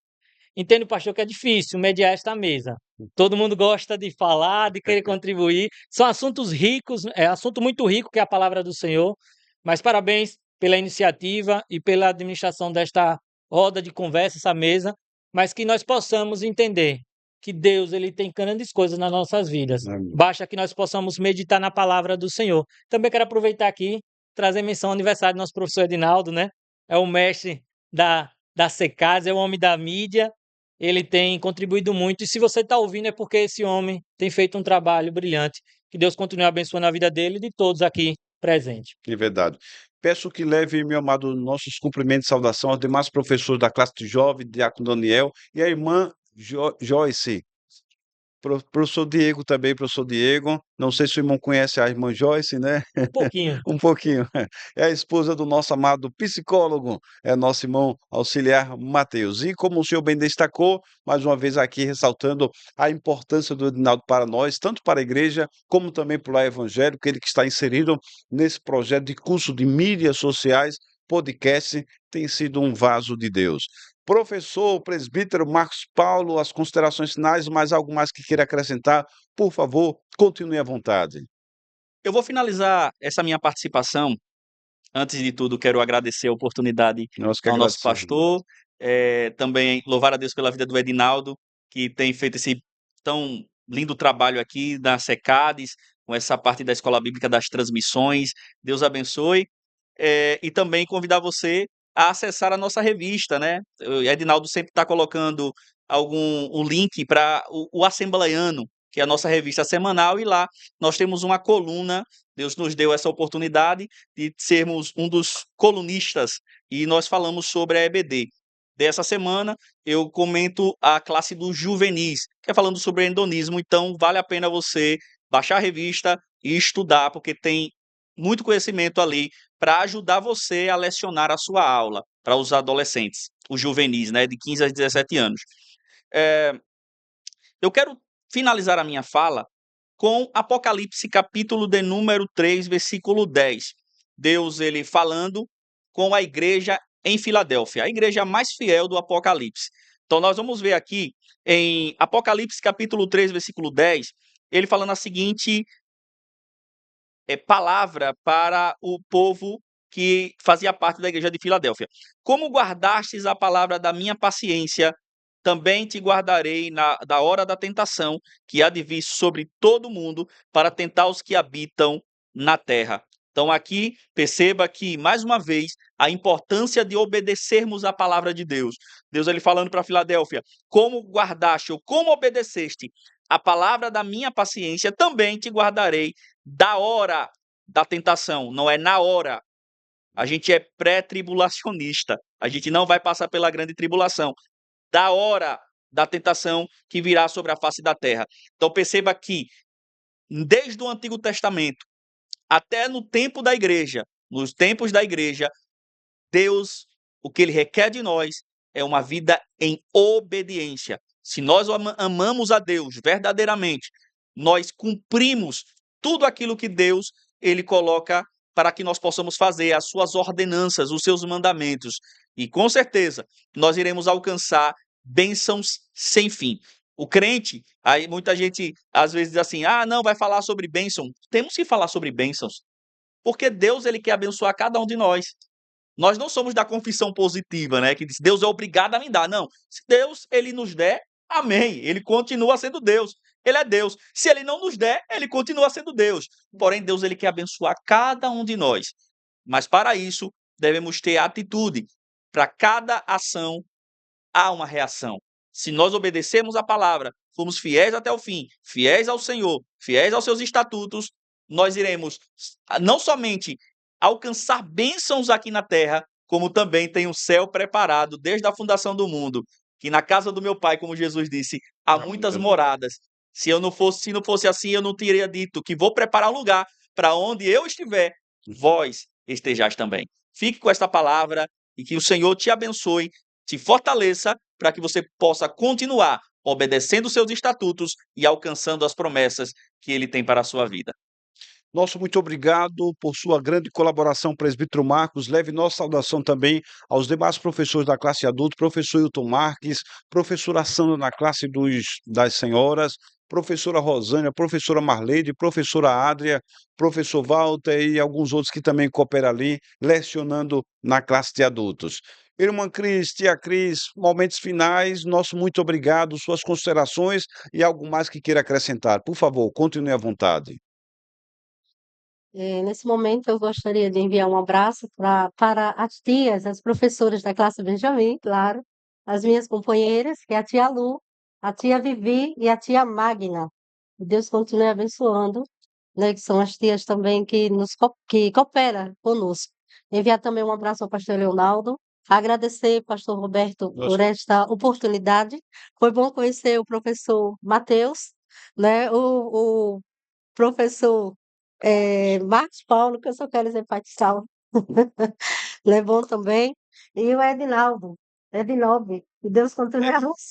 Entendo, pastor, que é difícil mediar esta mesa. Todo mundo gosta de falar, de querer contribuir. São assuntos ricos, é assunto muito rico que é a palavra do Senhor. Mas parabéns pela iniciativa e pela administração desta roda de conversa, essa mesa, mas que nós possamos entender que Deus ele tem grandes coisas nas nossas vidas. Amém. Basta que nós possamos meditar na palavra do Senhor. Também quero aproveitar aqui, trazer menção ao aniversário do nosso professor Edinaldo, né? É o mestre da Secasa, é o homem da mídia, ele tem contribuído muito. E se você está ouvindo, é porque esse homem tem feito um trabalho brilhante. Que Deus continue abençoando a vida dele e de todos aqui presentes. De verdade. Peço que leve, meu amado, nossos cumprimentos e saudação aos demais professores da classe de jovem, Diácono Daniel e a irmã Joyce. Professor Diego também, professor Diego. Não sei se o irmão conhece a irmã Joyce, né? Um pouquinho. Um pouquinho. É a esposa do nosso amado psicólogo, é nosso irmão auxiliar Mateus. E como o senhor bem destacou, mais uma vez aqui ressaltando a importância do Edinaldo para nós, tanto para a igreja, como também para o lar evangélico, ele que está inserido nesse projeto de curso de mídias sociais, podcast, tem sido um vaso de Deus. Professor, presbítero Marcos Paulo, as considerações finais, mais algo mais que queira acrescentar, por favor, continue à vontade. Eu vou finalizar essa minha participação. Antes de tudo, quero agradecer a oportunidade Nós que ao nosso agradecemos. pastor, também louvar a Deus pela vida do Edinaldo, que tem feito esse tão lindo trabalho aqui na Secades, com essa parte da Escola Bíblica das transmissões. Deus abençoe. E também convidar você a acessar a nossa revista, né? O Edinaldo sempre está colocando um link para o Assembleiano, que é a nossa revista semanal, e lá nós temos uma coluna. Deus nos deu essa oportunidade de sermos um dos colunistas e nós falamos sobre a EBD. Dessa semana eu comento a classe dos juvenis, que é falando sobre hedonismo, então vale a pena você baixar a revista e estudar, porque tem muito conhecimento ali para ajudar você a lecionar a sua aula para os adolescentes, os juvenis, né, de 15 a 17 anos. Eh, eu quero finalizar a minha fala com Apocalipse, capítulo de número 3, versículo 10. Deus, ele falando com a igreja em Filadélfia, a igreja mais fiel do Apocalipse. Então, nós vamos ver aqui em Apocalipse, capítulo 3, versículo 10, ele falando a seguinte palavra para o povo que fazia parte da igreja de Filadélfia. Como guardastes a palavra da minha paciência, também te guardarei da hora da tentação, que há de vir sobre todo mundo, para tentar os que habitam na terra. Então aqui, perceba que, mais uma vez, a importância de obedecermos a palavra de Deus. Deus ele falando para Filadélfia, como guardaste ou como obedeceste a palavra da minha paciência, também te guardarei da hora da tentação, não é na hora. A gente é pré-tribulacionista. A gente não vai passar pela grande tribulação. Da hora da tentação que virá sobre a face da terra. Então perceba que, desde o Antigo Testamento até no tempo da igreja, nos tempos da igreja, Deus, o que ele requer de nós é uma vida em obediência. Se nós amamos a Deus verdadeiramente, nós cumprimos tudo aquilo que Deus ele coloca para que nós possamos fazer, as suas ordenanças, os seus mandamentos. E com certeza nós iremos alcançar bênçãos sem fim. O crente, aí muita gente às vezes diz assim: ah, não, vai falar sobre bênção. Temos que falar sobre bênçãos, porque Deus ele quer abençoar cada um de nós. Nós não somos da confissão positiva, né? Que diz, Deus é obrigado a me dar. Não. Se Deus, ele nos der, amém. Ele continua sendo Deus. Ele é Deus. Se ele não nos der, ele continua sendo Deus. Porém, Deus, ele quer abençoar cada um de nós. Mas para isso, devemos ter atitude. Para cada ação, há uma reação. Se nós obedecermos a palavra, formos fiéis até o fim, fiéis ao Senhor, fiéis aos seus estatutos, nós iremos não somente alcançar bênçãos aqui na terra, como também tem um céu preparado desde a fundação do mundo, que na casa do meu pai, como Jesus disse, há muitas moradas. Se não fosse assim, eu não teria dito que vou preparar um lugar para onde eu estiver, vós estejais também. Fique com esta palavra e que o Senhor te abençoe, te fortaleça para que você possa continuar obedecendo os seus estatutos e alcançando as promessas que ele tem para a sua vida. Nosso muito obrigado por sua grande colaboração, presbítero Marcos. Leve nossa saudação também aos demais professores da classe adulto, professor Hilton Marques, professora Sandra na classe das senhoras, professora Rosânia, professora Marleide, professora Adria, professor Walter e alguns outros que também cooperam ali, lecionando na classe de adultos. Irmã Cris, tia Cris, momentos finais, nosso muito obrigado, suas considerações e algo mais que queira acrescentar. Por favor, continue à vontade. Nesse momento, eu gostaria de enviar um abraço para as tias, as professoras da classe Benjamin, claro, as minhas companheiras, que é a tia Lu, a tia Vivi e a tia Magna. Que Deus continue abençoando, né, que são as tias também que cooperam conosco. Enviar também um abraço ao pastor Leonardo, agradecer, pastor Roberto, por esta oportunidade. Foi bom conhecer o professor Matheus, né, o professor Marcos Paulo, que eu só quero dizer Pai de Sal, é bom também, e o Edinaldo, que Deus continue abençoando,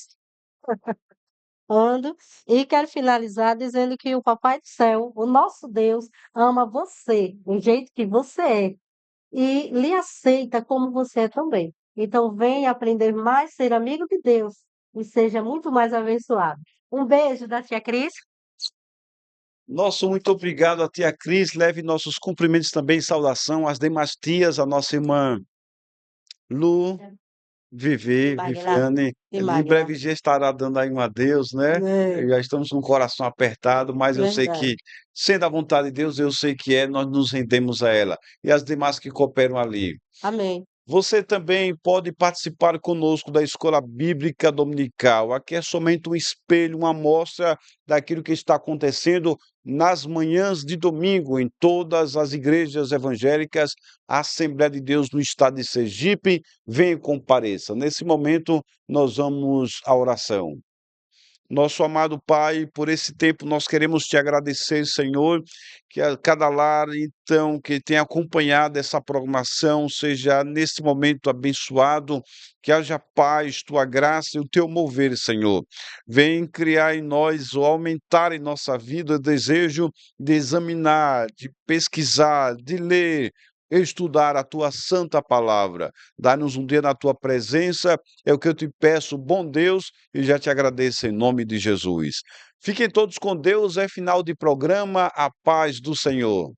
e quero finalizar dizendo que o Papai do Céu, o nosso Deus, ama você, do jeito que você é, e lhe aceita como você é também. Então, venha aprender mais, ser amigo de Deus, e seja muito mais abençoado. Um beijo da tia Cris. Nosso muito obrigado à tia Cris. Leve nossos cumprimentos também, saudação às demais tias, à nossa irmã Lu, Vivi, Magna, Viviane. e Em Magna. breve já estará dando aí um adeus, né? É, Já estamos com o coração apertado, mas eu sei verdade. que, sendo a vontade de Deus, eu sei que é, nós nos rendemos a ela. E as demais que cooperam ali. Amém. Você também pode participar conosco da Escola Bíblica Dominical. Aqui é somente um espelho, uma amostra daquilo que está acontecendo nas manhãs de domingo em todas as igrejas evangélicas, a Assembleia de Deus no estado de Sergipe. Venha e compareça. Nesse momento, nós vamos à oração. Nosso amado Pai, por esse tempo nós queremos te agradecer, Senhor, que a cada lar, então, que tem acompanhado essa programação, seja nesse momento abençoado, que haja paz, tua graça e o teu mover, Senhor. Vem criar em nós ou aumentar em nossa vida o desejo de examinar, de pesquisar, de ler, estudar a tua santa palavra. Dá-nos um dia na tua presença, é o que eu te peço, bom Deus, e já te agradeço em nome de Jesus. Fiquem todos com Deus, é final de programa, a paz do Senhor.